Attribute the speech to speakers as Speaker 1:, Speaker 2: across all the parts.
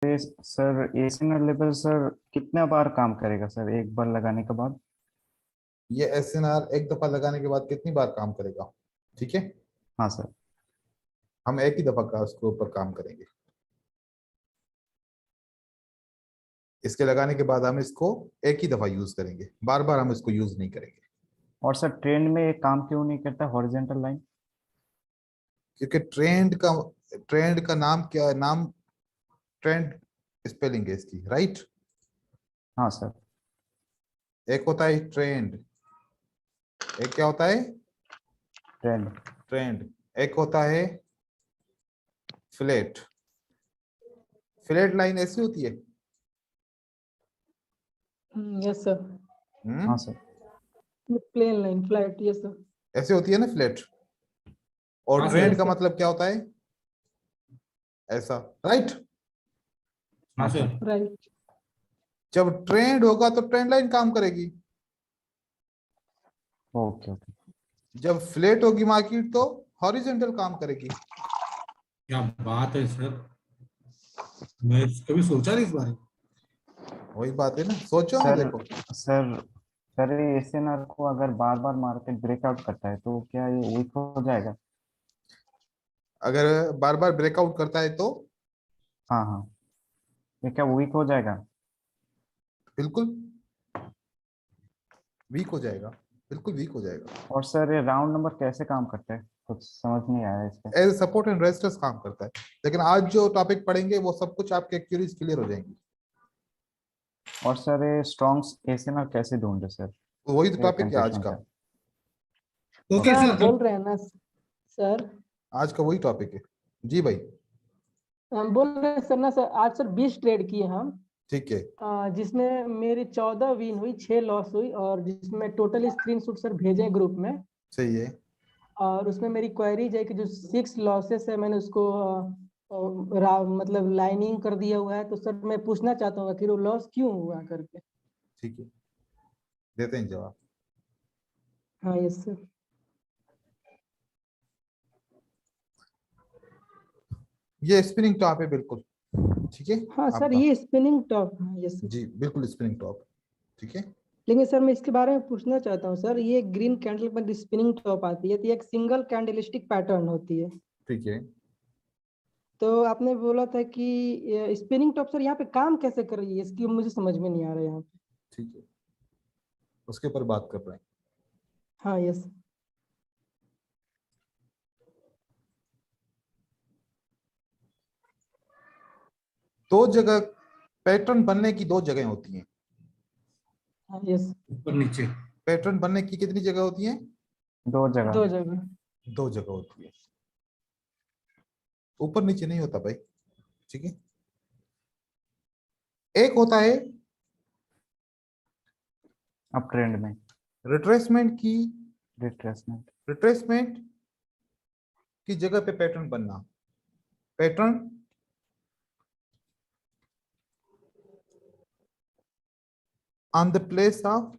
Speaker 1: Sir acinar level sir कितना बार काम करेगा सर एक बार लगाने के बाद?
Speaker 2: ये एसएनआर एक दफा लगाने के बाद कितनी बार काम करेगा? ठीक है,
Speaker 1: हाँ सर।
Speaker 2: हम एक ही दफा का उसके ऊपर काम करेंगे। इसके लगाने के बाद हम इसको एक ही दफा यूज करेंगे, बार बार हम इसको यूज नहीं करेंगे।
Speaker 1: और सर ट्रेंड में ये काम क्यों नहीं करता हॉरिजेंटल लाइन?
Speaker 2: क्योंकि ट्रेंड का नाम क्या है? नाम ट्रेंड स्पेलिंग है इसकी, राइट।
Speaker 1: हाँ सर।
Speaker 2: एक होता है ट्रेंड, एक क्या होता है?
Speaker 1: ट्रेंड।
Speaker 2: ट्रेंड। एक होता है फ्लैट। फ्लैट लाइन ऐसी होती है।
Speaker 3: Yes sir.
Speaker 1: हाँ sir.
Speaker 3: Plane line flat, yes sir.
Speaker 2: ऐसे होती है ना फ्लैट। और
Speaker 4: हाँ
Speaker 2: ट्रेंड
Speaker 4: सर।
Speaker 2: का मतलब क्या होता है? ऐसा, राइट।
Speaker 4: हाँ
Speaker 1: हाँ
Speaker 4: सर।
Speaker 1: सर।
Speaker 3: राइट।
Speaker 2: जब ट्रेंड होगा तो ट्रेंड लाइन काम करेगी।
Speaker 1: Okay okay.
Speaker 2: जब फ्लैट होगी मार्केट तो हॉरिजेंटल काम करेगी।
Speaker 4: क्या बात है सर, मैं कभी सोचा नहीं इस बारे में।
Speaker 2: वही बात है ना, सोचो ना,
Speaker 1: सर
Speaker 2: देखो।
Speaker 1: सर सर ये एसिनर को अगर बार बार मार्केट ब्रेकआउट करता है तो क्या ये वीक हो जाएगा?
Speaker 2: अगर बार बार ब्रेकआउट करता है तो
Speaker 1: हाँ हाँ। ये क्या वीक हो जाएगा?
Speaker 2: बिल्कुल वीक हो जाएगा, बिल्कुल वीक हो जाएगा।
Speaker 1: और सर ये राउंड नंबर कैसे काम करता है? कुछ समझ नहीं आया इसका।
Speaker 2: एज सपोर्ट एंड रेजिस्टेंस काम करता है। लेकिन आज जो टॉपिक पढ़ेंगे वो सब कुछ आपके क्यूरीज क्लियर हो जाएंगी।
Speaker 1: और सर ये स्ट्रॉन्ग एसिनर कैसे ढूंढे सर?
Speaker 2: तो वही तो
Speaker 1: ये
Speaker 2: टॉपिक है आज
Speaker 1: कंफ्यूजन
Speaker 2: का।
Speaker 1: था।
Speaker 4: Okay
Speaker 3: sir
Speaker 4: sir.
Speaker 3: बोल रहे हैं ना सर।
Speaker 2: आज का वही टॉपिक है। जी भाई।
Speaker 3: हम बोल रहे हैं सर ना सर, आज सर 20 ट्रेड किए हम।
Speaker 2: ठीक है।
Speaker 3: जिसमें मेरी 14 विन हुई, 6 लॉस हुई, और जिसमें टोटल स्क्रीनशॉट सर भेजे ग्रुप में।
Speaker 2: सही है।
Speaker 3: और उसमें मेरी क्वेरीज है कि जो 6 लॉसेस है मैंने उसको मतलब लाइनिंग कर दिया हुआ है। तो सर मैं पूछना चाहता हूँ कि वो लॉस क्यों हुआ करके।
Speaker 2: ठीक है, देते हैं जवाब।
Speaker 3: हाँ यस सर।
Speaker 2: ये स्पिनिंग टॉप है बिल्कुल। ठीक है
Speaker 3: हाँ सर,
Speaker 2: आपका।
Speaker 3: ये स्पिनिंग टॉप, हाँ यस सर।
Speaker 2: जी बिल्कुल स्पिनिंग टॉप। ठीक है।
Speaker 3: लेकिन सर मैं इसके बारे में पूछना चाहता हूँ सर, ये ग्रीन कैंडल पर स्पिनिंग टॉप आती है तो ये एक सिंगल कैंडलस्टिक पैटर्न होती है।
Speaker 2: ठीक है।
Speaker 3: तो आपने बोला था कि स्पिनिंग टॉप सर यहाँ पे काम कैसे कर रही है, इसकी मुझे समझ में नहीं आ रहा है यहाँ पे।
Speaker 2: ठीक है, उसके ऊपर बात कर रहे हैं।
Speaker 3: हाँ यस।
Speaker 2: दो जगह पैटर्न बनने की दो जगह होती हैं।
Speaker 3: हाँ यस।
Speaker 4: ऊपर नीचे।
Speaker 2: पैटर्न बनने की कितनी जगह होती हैं?
Speaker 1: दो जगह।
Speaker 3: दो जगह।
Speaker 2: दो जगह होती है, ऊपर नीचे नहीं होता भाई। ठीक है। एक होता है
Speaker 1: अब ट्रेंड में
Speaker 2: रिट्रेसमेंट की,
Speaker 1: रिट्रेसमेंट।
Speaker 2: रिट्रेसमेंट की जगह पे पैटर्न बनना। Pattern on the place of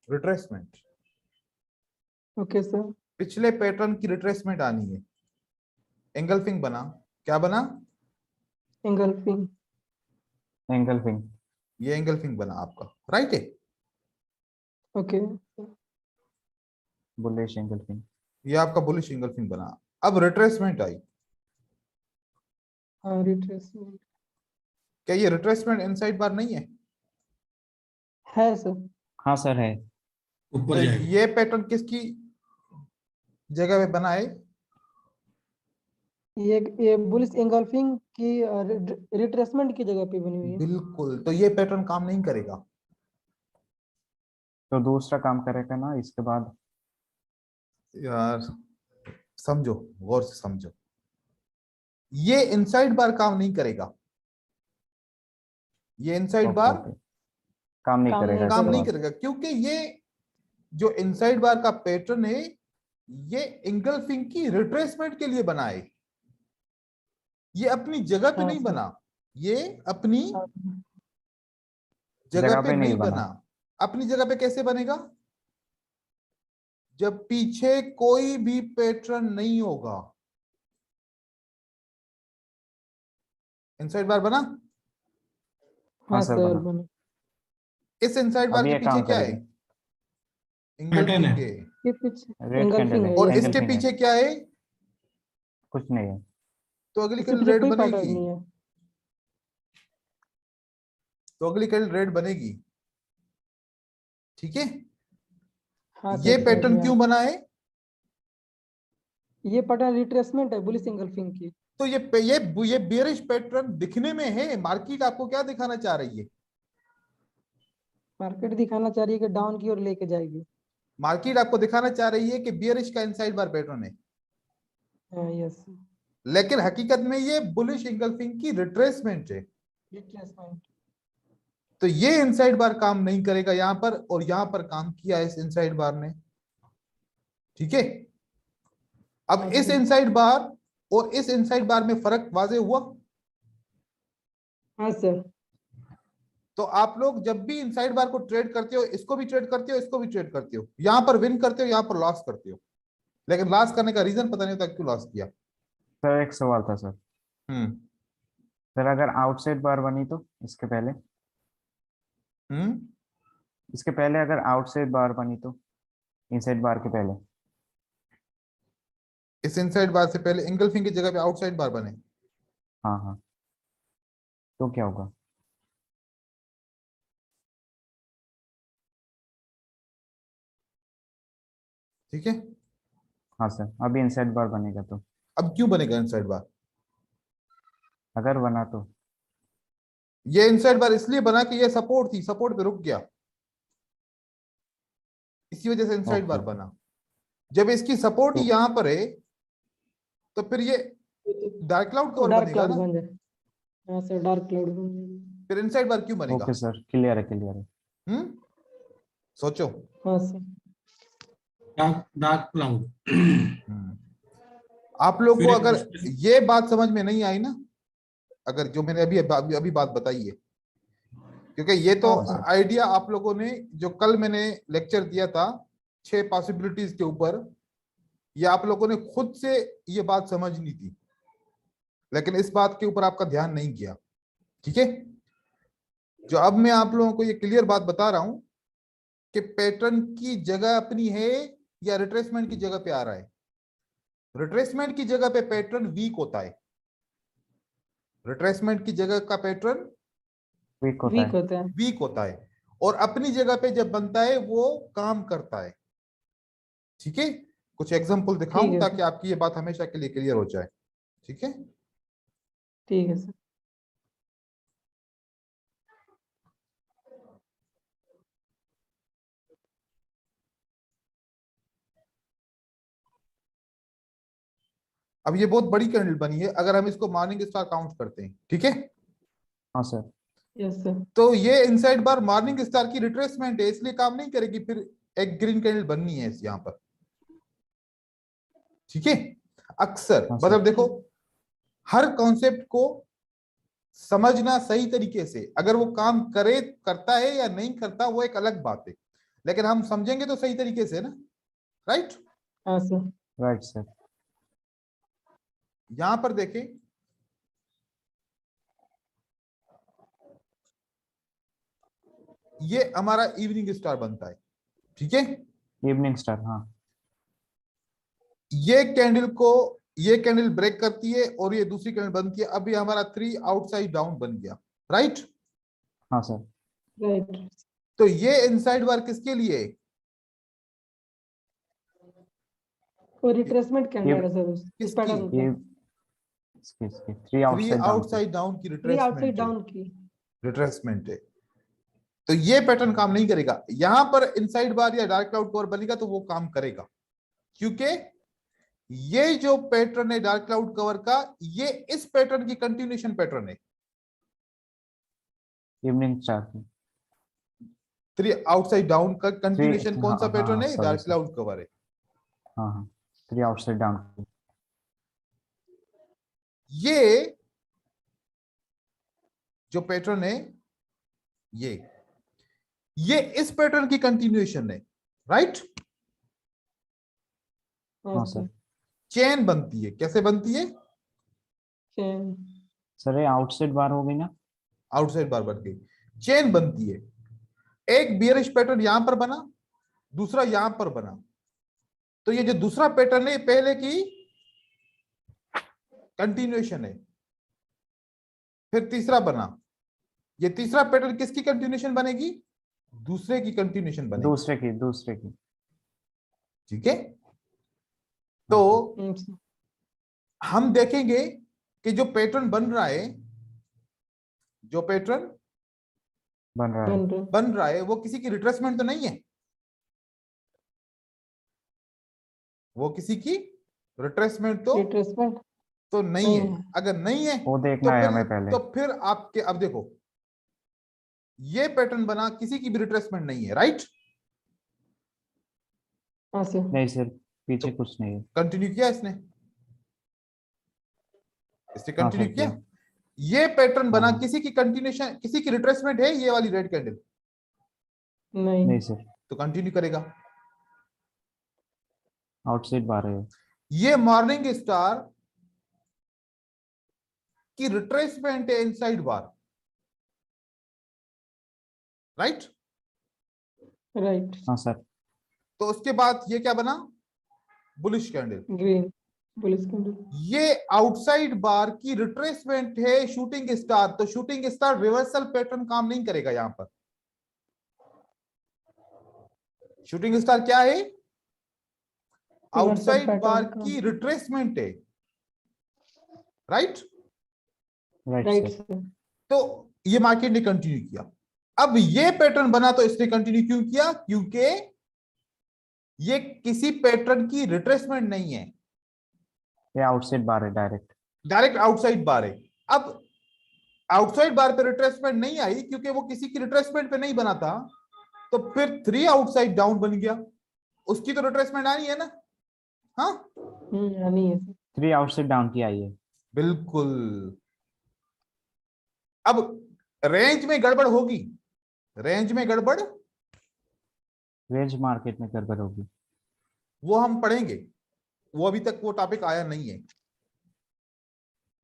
Speaker 2: retracement.
Speaker 3: Okay sir.
Speaker 2: पिछले पैटर्न की रिट्रेसमेंट आनी है। एंगल्फिंग बना, क्या बना?
Speaker 3: एंगल्फिंग।
Speaker 1: एंगल्फिंग।
Speaker 2: ये एंगल्फिंग बना आपका, राइट है।
Speaker 3: ओके।
Speaker 1: Bullish engulfing.
Speaker 2: ये आपका बुलिश एंगल्फिंग बना। अब रिट्रेसमेंट आई।
Speaker 3: हाँ रिट्रेसमेंट
Speaker 2: क्या ये रिट्रेसमेंट इनसाइड बार नहीं है?
Speaker 3: है सर।
Speaker 1: हाँ सर है।
Speaker 4: ऊपर
Speaker 2: तो
Speaker 4: जाएगा।
Speaker 2: ये पैटर्न किसकी जगह पे बना है?
Speaker 3: ये बुलिश एंगल्फिंग की रिट्रेसमेंट की जगह पे बनी हुई है।
Speaker 2: बिल्कुल, तो ये पैटर्न काम नहीं करेगा।
Speaker 1: तो दूसरा काम करेगा ना इसके बाद?
Speaker 2: यार समझो, गौर से समझो। ये इनसाइड बार काम नहीं करेगा। ये इनसाइड
Speaker 1: ओके
Speaker 2: बार
Speaker 1: ओके। काम नहीं
Speaker 3: काम
Speaker 1: करेगा
Speaker 3: नहीं
Speaker 2: काम
Speaker 1: इसके
Speaker 2: नहीं
Speaker 1: बाद?
Speaker 3: करेगा।
Speaker 2: करेगा, क्योंकि ये जो इनसाइड बार का पैटर्न है ये एंगल्फिंग की रिट्रेसमेंट के लिए बना है। ये अपनी जगह पे
Speaker 3: हाँ
Speaker 2: नहीं
Speaker 3: सर।
Speaker 2: बना। ये अपनी
Speaker 3: हाँ,
Speaker 2: जगह
Speaker 1: जगह
Speaker 2: पे
Speaker 1: पे नहीं
Speaker 2: नहीं
Speaker 1: बना।
Speaker 2: बना। अपनी जगह पे कैसे बनेगा? जब पीछे कोई भी पैटर्न नहीं होगा। इनसाइड बार बना?
Speaker 3: हाँ
Speaker 1: सर,
Speaker 3: सर
Speaker 1: बना।
Speaker 3: बना।
Speaker 2: इस इनसाइड बार
Speaker 1: अब
Speaker 2: के
Speaker 1: ये
Speaker 2: पीछे
Speaker 1: काम
Speaker 2: क्या है?
Speaker 1: करेगी।
Speaker 2: इंगल्फिंग
Speaker 4: है।
Speaker 2: है।
Speaker 3: ये पीछे
Speaker 1: रेड कैंडल
Speaker 3: engulfing
Speaker 1: है,
Speaker 3: है
Speaker 2: और
Speaker 3: ये।
Speaker 2: इसके
Speaker 1: engulfing है,
Speaker 2: पीछे क्या है?
Speaker 1: कुछ नहीं है।
Speaker 2: तो अगली
Speaker 3: इसके
Speaker 2: कैंडल
Speaker 3: पीछे
Speaker 2: रेड
Speaker 3: कोई पैटर्न
Speaker 2: बनेगी।
Speaker 3: नहीं है।
Speaker 2: तो अगली कैंडल रेड बनेगी। ठीक है।
Speaker 3: हाँ
Speaker 2: ये
Speaker 3: सर समझ
Speaker 2: पैटर्न
Speaker 3: में
Speaker 2: क्यों
Speaker 3: आया।
Speaker 2: बना है?
Speaker 3: ये पैटर्न रिट्रेसमेंट है बुलिश engulfing की।
Speaker 2: तो ये बेरिश पैटर्न दिखने में है, मार्केट आपको क्या दिखाना चाह रही है?
Speaker 3: मार्केट दिखाना चाह रही है कि डाउन की ओर लेके जाएगी।
Speaker 2: मार्केट आपको दिखाना चाह रही है कि बियरिश का इनसाइड बार पैटर्न है,
Speaker 3: हाँ यस।
Speaker 2: लेकिन हकीकत में ये बुलिश इंगल्फिंग की रिट्रेसमेंट है।
Speaker 3: रिट्रेसमेंट।
Speaker 2: तो ये इनसाइड बार काम नहीं करेगा यहां पर, और यहां पर काम किया इस इनसाइड बार ने। ठीक है। अब इस इनसाइड बार और इस इनसाइड बार में फर्क वाजे हुआ।
Speaker 3: हाँ सर।
Speaker 2: तो आप लोग जब भी इनसाइड बार को ट्रेड करते हो, इसको भी ट्रेड करते हो, इसको भी ट्रेड करते हो, यहां पर विन करते हो, यहां पर लॉस करते हो, लेकिन लॉस करने का रीजन पता नहीं होता क्यों लॉस किया।
Speaker 1: सर एक सवाल था सर।
Speaker 2: हम्म
Speaker 1: सर अगर आउटसाइड बार बनी तो इसके पहले
Speaker 2: हम्म
Speaker 1: अगर आउटसाइड बार बनी तो इनसाइड बार के पहले।
Speaker 2: इस इनसाइड बार से पहले इंगल्फिंग की जगह पे आउटसाइड बार बने,
Speaker 1: हाँ हाँ, तो क्या होगा?
Speaker 2: ठीक है।
Speaker 1: हाँ सर, अभी इनसाइड बार बनेगा तो।
Speaker 2: अब क्यों बनेगा इनसाइड बार?
Speaker 1: अगर बना तो
Speaker 2: ये इनसाइड बार इसलिए बना कि ये सपोर्ट थी, सपोर्ट पे रुक गया, इसी वजह से इनसाइड बार
Speaker 1: ओके।
Speaker 2: बना। जब इसकी सपोर्ट
Speaker 1: तो
Speaker 2: यहां पर है, तो फिर ये डार्क क्लाउड कवर
Speaker 3: डार्क
Speaker 2: बनेगा
Speaker 3: क्लाउड
Speaker 2: ना।
Speaker 3: बन जाए। हाँ सर डार्क क्लाउड बन जाएगा।
Speaker 2: फिर इनसाइड बार क्यों बनेगा?
Speaker 1: ओके सर, क्लियर है, क्लियर है।
Speaker 2: हम्म सोचो।
Speaker 3: हाँ सर।
Speaker 4: Dark cloud.
Speaker 2: हम्म आप लोग को
Speaker 4: फिर
Speaker 2: अगर
Speaker 4: इसमें
Speaker 2: ये बात समझ में नहीं आई ना, अगर जो मैंने अभी बात बताई है, क्योंकि ये तो
Speaker 3: हाँ सर।
Speaker 2: आइडिया आप लोगों ने, जो कल मैंने लेक्चर दिया था 6 पॉसिबिलिटीज के ऊपर, ये आप लोगों ने खुद से ये बात समझनी थी, लेकिन इस बात के ऊपर आपका ध्यान नहीं किया। ठीक है। जो अब मैं आप लोगों को ये क्लियर बात बता रहा हूं कि पैटर्न की जगह अपनी है या रिट्रेसमेंट की जगह पे आ रहा है। रिट्रेसमेंट की जगह पे पैटर्न वीक होता है, रिट्रेसमेंट की जगह का पैटर्न
Speaker 1: वीक होता
Speaker 3: वीक
Speaker 1: है।
Speaker 3: होता है।
Speaker 2: वीक होता है, और अपनी जगह पे जब बनता है वो काम करता है। ठीक है। कुछ एग्जांपल
Speaker 3: ठीक
Speaker 2: दिखाऊं
Speaker 3: है
Speaker 2: ताकि
Speaker 3: सर।
Speaker 2: आपकी ये बात हमेशा के लिए क्लियर हो जाए। ठीक है।
Speaker 3: ठीक है सर।
Speaker 2: अब ये बहुत बड़ी कैंडल बनी है, अगर हम इसको मॉर्निंग स्टार काउंट करते हैं। ठीक है।
Speaker 1: हाँ सर।
Speaker 3: Yes sir.
Speaker 2: तो ये इनसाइड बार मॉर्निंग स्टार की रिट्रेसमेंट है, इसलिए काम नहीं करेगी, फिर एक ग्रीन कैंडल बननी है यहां पर। ठीक है। अक्सर
Speaker 1: हाँ सर।
Speaker 2: मतलब देखो, हर कॉन्सेप्ट को समझना सही तरीके से, अगर वो काम करता है या नहीं करता वो एक अलग बात है, लेकिन हम समझेंगे तो सही तरीके से ना। राइट।
Speaker 3: हाँ सर।
Speaker 1: Right sir.
Speaker 2: यहां पर देखें, ये हमारा इवनिंग स्टार बनता है। ठीक है।
Speaker 1: इवनिंग स्टार, हाँ।
Speaker 2: ये कैंडल ब्रेक करती है और ये दूसरी कैंडल बनती है। अभी हमारा 3 आउटसाइड डाउन बन गया। राइट।
Speaker 1: हाँ सर।
Speaker 3: राइट।
Speaker 2: तो ये इनसाइड बार किसके लिए है?
Speaker 3: वो रिट्रेसमेंट कैंडल है सर इस
Speaker 2: किसकी?
Speaker 3: पैटर्न
Speaker 1: ये
Speaker 3: का।
Speaker 1: इसकी 3
Speaker 2: 3
Speaker 1: आउटसाइड डाउन की।
Speaker 2: आउटसाइड डाउन की
Speaker 3: थ्री आउटसाइड
Speaker 2: रिट्रेसमेंट है।
Speaker 3: डाउन की।
Speaker 2: रिट्रेसमेंट है। तो ये पैटर्न काम नहीं करेगा। यहां पर इनसाइड बार या डार्क क्लाउड कवर बनेगा तो वो काम करेगा, क्योंकि ये जो पैटर्न है डार्क क्लाउड कवर का, ये इस पैटर्न की कंटिन्यूएशन पैटर्न है।
Speaker 1: इवनिंग स्टार की
Speaker 2: 3 आउटसाइड डाउन का कंटिन्यूएशन कौन सा
Speaker 1: हाँ
Speaker 2: पैटर्न
Speaker 1: हाँ,
Speaker 2: है?
Speaker 1: Sorry
Speaker 2: dark
Speaker 1: sir.
Speaker 2: Cloud cover है।
Speaker 1: हाँ हाँ, 3 आउटसाइड डाउन की।
Speaker 2: ये जो पैटर्न है, ये इस पैटर्न की कंटिन्यूएशन है। राइट।
Speaker 3: हाँ
Speaker 1: हाँ
Speaker 3: सर।
Speaker 1: सर।
Speaker 2: चेन बनती है। कैसे बनती है?
Speaker 3: चेन।
Speaker 1: सर ये आउटसाइड बार हो गई ना?
Speaker 2: आउटसाइड बार बन गई, चेन बनती है। एक बियरिश पैटर्न यहां पर बना, दूसरा यहां पर बना, तो ये जो दूसरा पैटर्न है पहले की कंटिन्यूएशन है। फिर तीसरा बना, ये तीसरा पैटर्न किसकी कंटिन्यूएशन बनेगी? दूसरे की कंटिन्यूएशन बनेगी।
Speaker 1: दूसरे की।
Speaker 2: ठीक है, तो
Speaker 3: सर।
Speaker 2: हम देखेंगे कि जो पैटर्न बन रहा है, जो पैटर्न
Speaker 1: बन रहा है।
Speaker 3: बन रहा है।
Speaker 2: बन रहा है वो किसी की रिट्रेसमेंट तो नहीं है, वो किसी की रिट्रेसमेंट
Speaker 3: रिट्रेसमेंट
Speaker 2: तो नहीं
Speaker 3: नहीं
Speaker 2: है।
Speaker 3: है।
Speaker 2: अगर नहीं है
Speaker 1: वो
Speaker 2: तो
Speaker 1: देखना है
Speaker 2: फिर
Speaker 1: हमें पहले।
Speaker 2: तो फिर आपके, अब देखो ये पैटर्न बना, किसी की भी रिट्रेसमेंट नहीं है, राइट?
Speaker 3: हाँ सर।
Speaker 1: नहीं सर, पीछे
Speaker 2: तो
Speaker 1: कुछ नहीं है।
Speaker 2: कंटिन्यू किया इसने
Speaker 1: हाँ
Speaker 2: कंटिन्यू
Speaker 1: सर,
Speaker 2: किया।
Speaker 1: किया।
Speaker 2: ये पैटर्न बना,
Speaker 1: हाँ।
Speaker 2: किसी की कंटिन्यूएशन, किसी की रिट्रेसमेंट है ये वाली रेड कैंडल,
Speaker 3: नहीं।
Speaker 1: नहीं सर,
Speaker 2: तो कंटिन्यू करेगा।
Speaker 1: आउटसाइड बार है।
Speaker 2: ये मॉर्निंग स्टार की रिट्रेसमेंट है इनसाइड बार, राइट?
Speaker 3: राइट।
Speaker 1: हाँ सर।
Speaker 2: तो उसके बाद ये क्या बना? Bullish candle.
Speaker 3: Green police candle.
Speaker 2: ये आउटसाइड बार की रिट्रेसमेंट है शूटिंग स्टार, तो शूटिंग स्टार रिवर्सल पैटर्न काम नहीं करेगा यहां पर। शूटिंग स्टार क्या है? आउटसाइड बार की रिट्रेसमेंट है, राइट?
Speaker 3: Right
Speaker 1: sir.
Speaker 3: सर।
Speaker 2: तो ये मार्केट ने कंटिन्यू किया। अब ये पैटर्न बना तो इसने कंटिन्यू क्यों किया? क्योंकि ये किसी पैटर्न की रिट्रेसमेंट नहीं है,
Speaker 1: ये आउटसाइड बार है
Speaker 2: डायरेक्ट आउटसाइड बार है। अब आउटसाइड बार पे रिट्रेसमेंट नहीं आई क्योंकि वो किसी की रिट्रेसमेंट पे नहीं बना था, तो फिर 3 आउटसाइड डाउन बन गया, उसकी तो रिट्रेसमेंट आनी है ना? हाँ
Speaker 3: आनी है सर।
Speaker 1: 3 आउटसाइड डाउन की आई है।
Speaker 2: बिल्कुल। अब रेंज में गड़बड़ होगी, रेंज में गड़बड़
Speaker 1: रेंज मार्केट में गड़बड़ होगी।
Speaker 2: वो हम पढ़ेंगे, वो अभी तक वो टॉपिक आया नहीं है।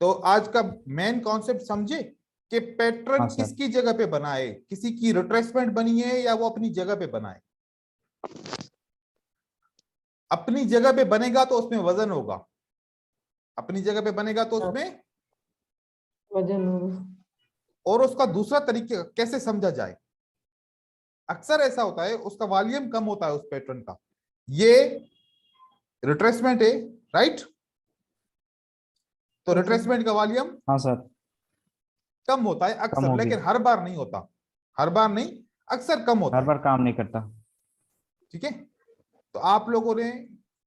Speaker 2: तो आज का मेन कॉन्सेप्ट समझे कि पैटर्न
Speaker 1: हाँ सर।
Speaker 2: किसकी जगह पे बना है, किसी की रिट्रेसमेंट बनी है या वो अपनी जगह पे बना है। अपनी जगह पे बनेगा तो उसमें वजन होगा, अपनी जगह पे बनेगा तो उसमें
Speaker 3: वजन होगा।
Speaker 2: और उसका दूसरा तरीके कैसे समझा जाए, अक्सर ऐसा होता है उसका वॉल्यूम कम होता है उस पैटर्न का। ये रिट्रेसमेंट है, राइट? तो रिट्रेसमेंट का वॉल्यूम
Speaker 1: हाँ सर।
Speaker 2: कम होता है
Speaker 1: कम
Speaker 2: अक्सर,
Speaker 1: होगी।
Speaker 2: लेकिन हर बार नहीं होता, हर बार नहीं, अक्सर कम होता
Speaker 1: हर
Speaker 2: है।
Speaker 1: बार काम नहीं करता।
Speaker 2: ठीक है, तो आप लोगों ने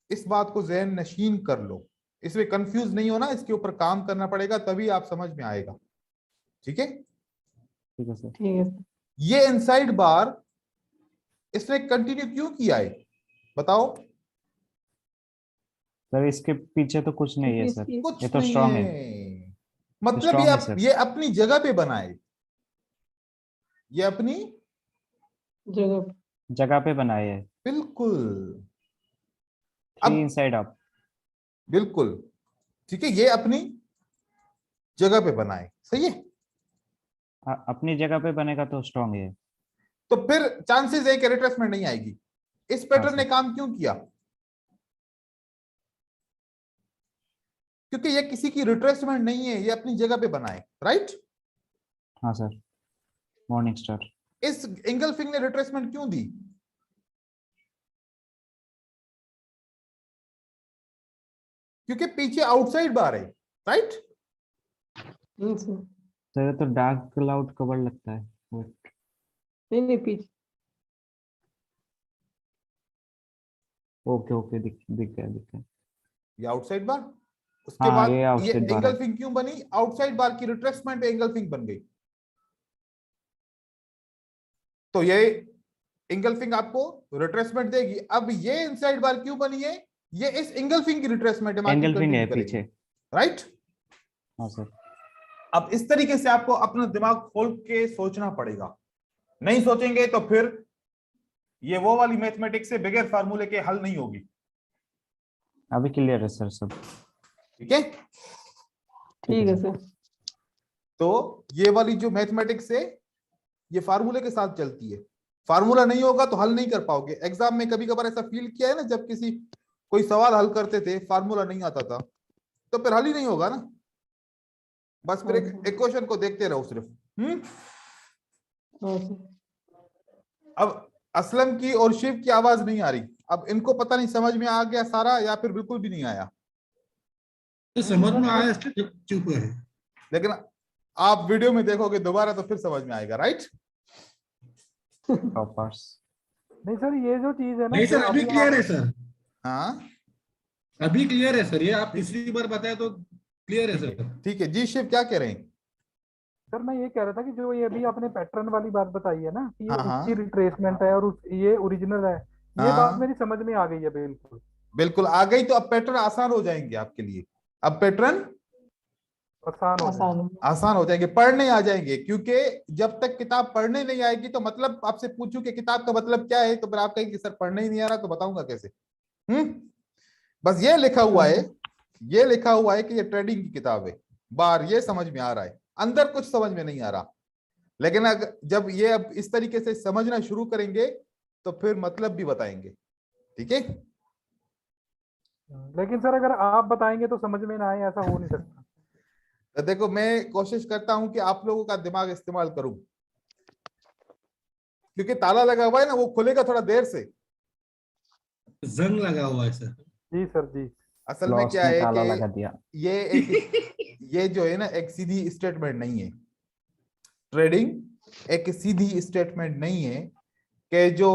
Speaker 2: इस बात को ज़हन नशीन कर लो, इसमें कंफ्यूज नहीं होना, इसके ऊपर काम करना पड़ेगा तभी आप समझ में आएगा। ठीक है,
Speaker 1: ठीक है सर।
Speaker 3: ठीक है सर।
Speaker 2: ये इनसाइड बार इसने कंटिन्यू क्यों किया है बताओ?
Speaker 1: सर इसके पीछे तो कुछ नहीं है सर,
Speaker 2: कुछ
Speaker 1: ये तो
Speaker 2: नहीं
Speaker 1: स्ट्रांग है।
Speaker 2: है, मतलब
Speaker 1: स्ट्रांग है सर।
Speaker 2: ये अपनी जगह पे बनाए, ये अपनी
Speaker 3: जगह
Speaker 1: जगह पे बनाए है।
Speaker 2: बिल्कुल।
Speaker 1: 3 इनसाइड अप।
Speaker 2: बिल्कुल ठीक है, ये अपनी जगह पे बनाए, सही है।
Speaker 1: अपनी जगह पे बनेगा तो स्ट्रांग है।
Speaker 2: तो फिर चांसेस है कि रिट्रेसमेंट नहीं आएगी। इस पैटर्न ने
Speaker 1: सर।
Speaker 2: काम क्यों किया? क्योंकि ये किसी की रिट्रेसमेंट नहीं है, ये अपनी जगह पे बनाए, राइट?
Speaker 1: हाँ सर, मॉर्निंग स्टार।
Speaker 2: इस एंगल्फिंग ने रिट्रेसमेंट क्यों दी? क्योंकि पीछे आउटसाइड बार है, राइट?
Speaker 3: सर।
Speaker 1: सर ये तो डार्क क्लाउड कवर लगता है।
Speaker 3: नहीं नहीं पीछे।
Speaker 1: ओके ओके, दिख गया।
Speaker 2: ये आउटसाइड बार, उसके
Speaker 1: हाँ,
Speaker 2: बाद
Speaker 1: ये
Speaker 2: ये
Speaker 1: आउटसाइड बार है।
Speaker 2: एंगल्फिंग क्यों बनी? आउटसाइड बार की रिट्रेसमेंट पे एंगल्फिंग बन गई। तो ये एंगल्फिंग आपको रिट्रेसमेंट देगी। अब ये इनसाइड बार क्यों बनी है? ये इस एंगल्फिंग की रिट्रेसमेंट है, मार्केट
Speaker 1: एंगल्फिंग है
Speaker 2: कंटिन्यू
Speaker 1: पीछे।
Speaker 2: करेगी, राइट?
Speaker 1: हाँ सर।
Speaker 2: अब इस तरीके से आपको अपना दिमाग खोल के सोचना पड़ेगा, नहीं सोचेंगे तो फिर ये वो वाली मैथमेटिक्स से बगैर फार्मूले के हल नहीं होगी।
Speaker 1: अभी क्लियर है सर सब।
Speaker 2: ठीक है,
Speaker 3: ठीक है सर।
Speaker 2: तो ये वाली जो मैथमेटिक्स है ये फार्मूले के साथ चलती है, फार्मूला नहीं होगा तो हल नहीं कर पाओगे। एग्जाम में कभी कभार ऐसा फील किया है ना, जब किसी कोई सवाल हल करते थे फार्मूला नहीं आता था, तो फिर हल ही नहीं होगा ना, बस फिर एक इक्वेशन को देखते रहो सिर्फ।
Speaker 3: हाँ सर।
Speaker 2: अब असलम की और शिव की आवाज नहीं आ रही, अब इनको पता नहीं समझ में आ गया सारा या फिर बिल्कुल भी नहीं आया,
Speaker 4: तो समझ में आया इसलिए चुप है।
Speaker 2: लेकिन आप वीडियो में देखोगे दोबारा तो फिर समझ में आएगा, राइट?
Speaker 1: टॉपर्स।
Speaker 5: नहीं सर, ये जो चीज है ना,
Speaker 4: नहीं
Speaker 5: जो
Speaker 4: सर, अभी
Speaker 5: अभी
Speaker 4: क्लियर
Speaker 5: आप
Speaker 4: है सर,
Speaker 2: हाँ
Speaker 4: अभी क्लियर है सर, ये आप तीसरी बार बताए तो क्लियर है सर।
Speaker 2: ठीक है जी। शिव क्या कह रहे हैं?
Speaker 5: सर मैं ये कह रहा था कि जो ये अभी आपने पैटर्न वाली बात बताई है ना, कि ये
Speaker 2: हाँ
Speaker 5: उसकी
Speaker 2: हाँ
Speaker 5: रिट्रेसमेंट है और ये ओरिजिनल है, ये बात
Speaker 2: हाँ
Speaker 5: मेरी समझ में आ गई है बिल्कुल।
Speaker 2: बिल्कुल आ गई, तो अब पैटर्न आसान हो जाएंगे आपके लिए, अब पैटर्न
Speaker 5: आसान हो जाए।
Speaker 3: आसान।
Speaker 2: आसान हो जाएंगे, पढ़ने आ जाएंगे, क्योंकि जब तक किताब पढ़ने नहीं आएगी तो मतलब आपसे पूछूं कि किताब का मतलब क्या है, तो फिर आप कहेंगे कि सर पढ़ने ही नहीं आ रहा, तो बताऊंगा कैसे? बस ये लिखा हुआ है, ये लिखा हुआ है कि ये ट्रेडिंग की किताब है, बार ये समझ में आ रहा है, अंदर कुछ समझ में नहीं आ रहा। लेकिन अगर जब ये अब इस तरीके से समझना शुरू करेंगे तो फिर मतलब भी बताएंगे, ठीक है?
Speaker 5: लेकिन सर अगर आप बताएंगे तो समझ में ना आए, ऐसा हो नहीं सकता।
Speaker 2: तो देखो मैं कोशिश करता हूं कि आप लोगों का दिमाग इस्तेमाल करूं, क्योंकि ताला लगा हुआ है ना, वो खुलेगा थोड़ा देर से।
Speaker 4: जंग लगा हुआ है सर।
Speaker 5: जी सर जी।
Speaker 2: असल में
Speaker 1: लॉस
Speaker 2: क्या
Speaker 1: ने
Speaker 2: है
Speaker 1: ताला लगा
Speaker 2: कि
Speaker 1: दिया।
Speaker 2: ये ये जो है ना एक सीधी स्टेटमेंट नहीं है, ट्रेडिंग एक सीधी स्टेटमेंट नहीं है कि जो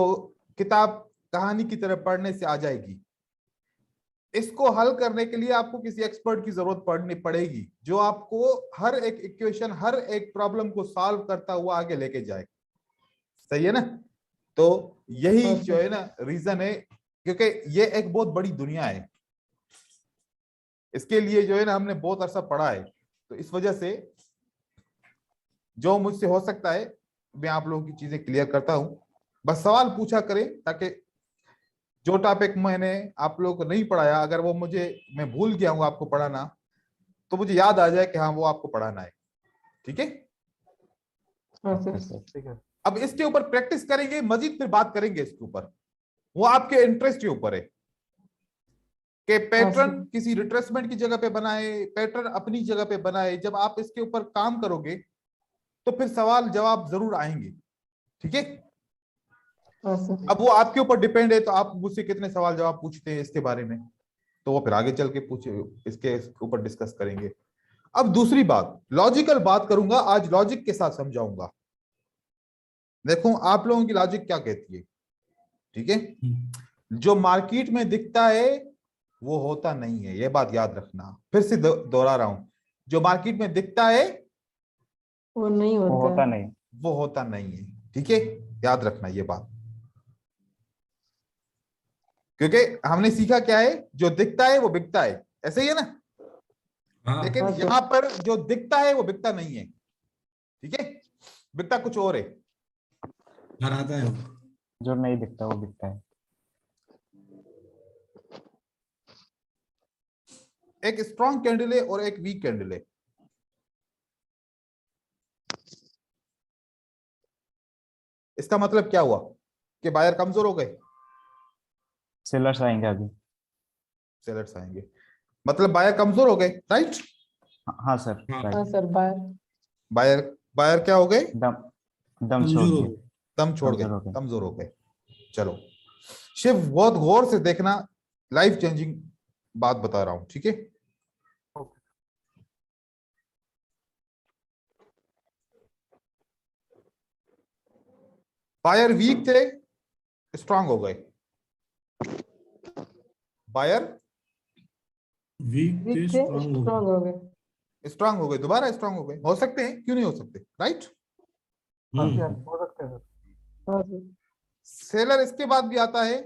Speaker 2: किताब कहानी की तरह पढ़ने से आ जाएगी। इसको हल करने के लिए आपको किसी एक्सपर्ट की जरूरत पड़नी पड़ेगी, जो आपको हर एक इक्वेशन, हर एक प्रॉब्लम को सॉल्व करता हुआ आगे लेके जाए, सही है ना? तो यही जो है ना रीजन है, क्योंकि ये एक बहुत बड़ी दुनिया है, इसके लिए जो है ना हमने बहुत अरसा पढ़ा है, तो इस वजह से जो मुझसे हो सकता है मैं आप लोगों की चीजें क्लियर करता हूं। बस सवाल पूछा करें, ताकि जो टॉपिक मैंने आप लोगों को नहीं पढ़ाया, अगर वो मैं भूल गया हूं आपको पढ़ाना, तो मुझे याद आ जाए कि हाँ वो आपको पढ़ाना है, ठीक है?
Speaker 5: ठीक है।
Speaker 2: अब इसके ऊपर प्रैक्टिस करेंगे, मजीद फिर बात करेंगे इसके ऊपर, वो आपके इंटरेस्ट के ऊपर है कि पैटर्न किसी रिट्रेसमेंट की जगह पे बनाए, पैटर्न अपनी जगह पे बनाए। जब आप इसके ऊपर काम करोगे तो फिर सवाल जवाब जरूर आएंगे, ठीक है? अब वो आपके ऊपर डिपेंड है, तो आप मुझसे कितने सवाल जवाब पूछते हैं इसके बारे में, तो वो फिर आगे चल के पूछे, इसके ऊपर डिस्कस करेंगे। अब दूसरी बात, लॉजिकल बात करूंगा आज, लॉजिक के साथ समझाऊंगा। देखो आप लोगों की लॉजिक क्या कहती है, ठीक है? जो मार्केट में दिखता है वो होता नहीं है, ये बात याद रखना, फिर से दोहरा रहा हूं, जो मार्केट में दिखता है
Speaker 3: वो नहीं
Speaker 1: वो
Speaker 3: होता
Speaker 1: होता नहीं।
Speaker 2: वो होता नहीं है, ठीक है? याद रखना ये बात, क्योंकि हमने सीखा क्या है, जो दिखता है वो बिकता है, ऐसे ही है ना?
Speaker 4: हाँ
Speaker 2: लेकिन
Speaker 3: हाँ, सर।
Speaker 2: यहां पर जो दिखता है वो बिकता नहीं है, ठीक है? बिकता कुछ और है।
Speaker 4: हराता है वो।
Speaker 1: जो नहीं दिखता वो दिखता है।
Speaker 2: एक स्ट्रॉन्ग कैंडल है और एक वीक कैंडल है। इसका मतलब क्या हुआ कि बायर कमजोर हो गए,
Speaker 1: सेलर्स आएंगे अभी।
Speaker 2: सेलर्स आएंगे, मतलब बायर कमजोर हो गए, राइट?
Speaker 1: हाँ सर,
Speaker 4: हाँ।
Speaker 3: हाँ
Speaker 1: right.
Speaker 3: Sir. Bye.
Speaker 2: Buyer buyer क्या हो गए?
Speaker 1: दम दम छोड़
Speaker 4: कमजोर हो
Speaker 1: दिए।
Speaker 4: गए।
Speaker 2: दम छोड़ गए,
Speaker 1: कमजोर हो गए।
Speaker 2: कमजोर हो गए। चलो शिव बहुत गौर से देखना, लाइफ चेंजिंग बात बता रहा हूं, ठीक है? बायर वीक थे, स्ट्रांग हो गए। बायर
Speaker 4: वीक थे,
Speaker 3: वीक थे,
Speaker 4: स्ट्रांग हो
Speaker 3: स्ट्रांग
Speaker 4: गए।
Speaker 3: हो गए।
Speaker 2: स्ट्रांग हो गए, दोबारा स्ट्रांग हो गए, हो सकते हैं, क्यों नहीं हो सकते, राइट?
Speaker 5: हाँ जी,
Speaker 4: हम्म।
Speaker 5: हो सकते हैं सर।
Speaker 3: हाँ सर।
Speaker 2: सेलर इसके बाद भी आता है,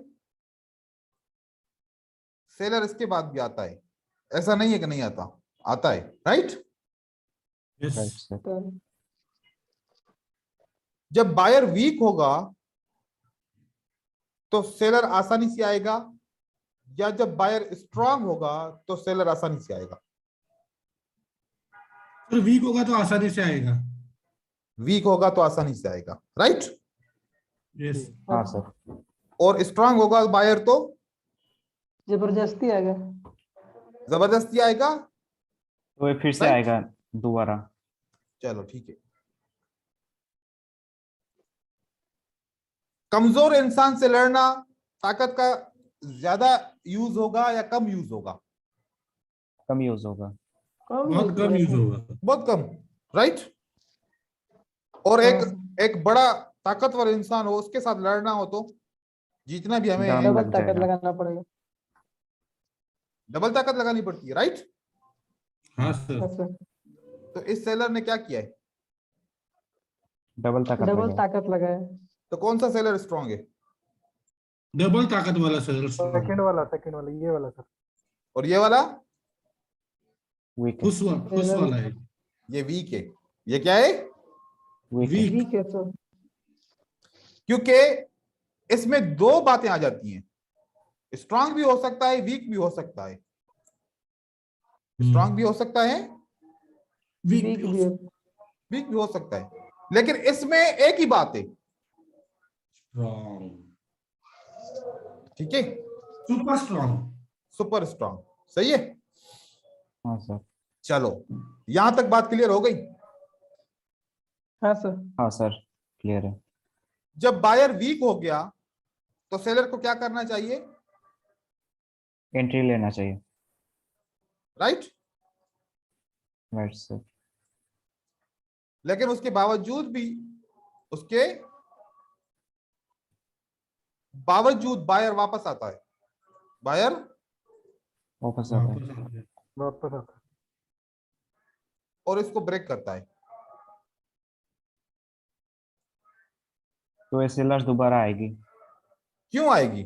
Speaker 2: सेलर इसके बाद भी आता है, ऐसा नहीं है कि नहीं आता, आता है, right?
Speaker 4: Yes.
Speaker 1: Right sir.
Speaker 3: Sir.
Speaker 2: जब बायर वीक होगा तो सेलर आसानी से आएगा, या जब बायर स्ट्रांग होगा तो सेलर आसानी से आएगा?
Speaker 4: सर वीक होगा तो आसानी से आएगा।
Speaker 2: वीक होगा तो आसानी से आएगा, राइट।
Speaker 4: यस।
Speaker 1: हाँ सर।
Speaker 2: और स्ट्रांग होगा बायर तो
Speaker 3: जबरदस्ती आ गया।
Speaker 2: जबरदस्ती आएगा।
Speaker 1: तो ये फिर से
Speaker 2: Right?
Speaker 1: आएगा दोबारा।
Speaker 2: चलो ठीक है। कमजोर इंसान से लड़ना ताकत का ज्यादा यूज होगा या कम यूज होगा?
Speaker 1: कम यूज होगा।
Speaker 4: बहुत कम यूज होगा।
Speaker 2: बहुत कम, राइट। और एक
Speaker 3: हाँ।
Speaker 2: एक बड़ा ताकतवर इंसान हो, उसके साथ लड़ना हो तो जितना भी हमें
Speaker 1: दम
Speaker 3: डबल
Speaker 1: लग
Speaker 3: ताकत
Speaker 1: जाएगा।
Speaker 3: लगाना पड़ेगा।
Speaker 2: डबल ताकत लगानी पड़ती है, राइट।
Speaker 4: हाँ सर।
Speaker 3: हाँ सर।
Speaker 2: तो इस सेलर ने क्या किया है?
Speaker 1: डबल ताकत
Speaker 3: डबल
Speaker 1: लगे।
Speaker 3: ताकत लगाया।
Speaker 2: तो कौन सा सेलर स्ट्रांग है?
Speaker 4: डबल ताकत वाला सर।
Speaker 5: सेकंड वाला ये वाला सर।
Speaker 2: और ये वाला
Speaker 1: वीक है।
Speaker 4: फुस वाला है।
Speaker 2: ये वीक है। ये क्या है?
Speaker 1: वीक है।
Speaker 4: वीक।
Speaker 3: ठीक है सर।
Speaker 2: क्योंकि इसमें दो बातें आ जाती हैं, स्ट्रांग भी हो सकता है, वीक भी हो सकता है। स्ट्रांग भी हो सकता है,
Speaker 4: वीक
Speaker 3: वीक
Speaker 4: भी
Speaker 3: भी है।
Speaker 2: वीक भी हो सकता है, लेकिन इसमें एक ही बात है,
Speaker 4: स्ट्रॉन्ग।
Speaker 2: ठीक है,
Speaker 4: सुपर स्ट्रॉन्ग।
Speaker 2: Super strong. सही है।
Speaker 1: हाँ सर।
Speaker 2: चलो यहां तक बात क्लियर हो गई।
Speaker 3: हाँ सर।
Speaker 1: हाँ सर, क्लियर है।
Speaker 2: जब बायर वीक हो गया तो सेलर को क्या करना चाहिए?
Speaker 1: एंट्री लेना चाहिए।
Speaker 2: राइट।
Speaker 1: Right sir.
Speaker 2: लेकिन उसके बावजूद बायर वापस आता है। बायर
Speaker 1: वापस आता है।
Speaker 5: वापस आता है।
Speaker 2: और इसको ब्रेक करता है।
Speaker 1: तो ये सेलर्स दोबारा आएगी।
Speaker 2: क्यों आएगी?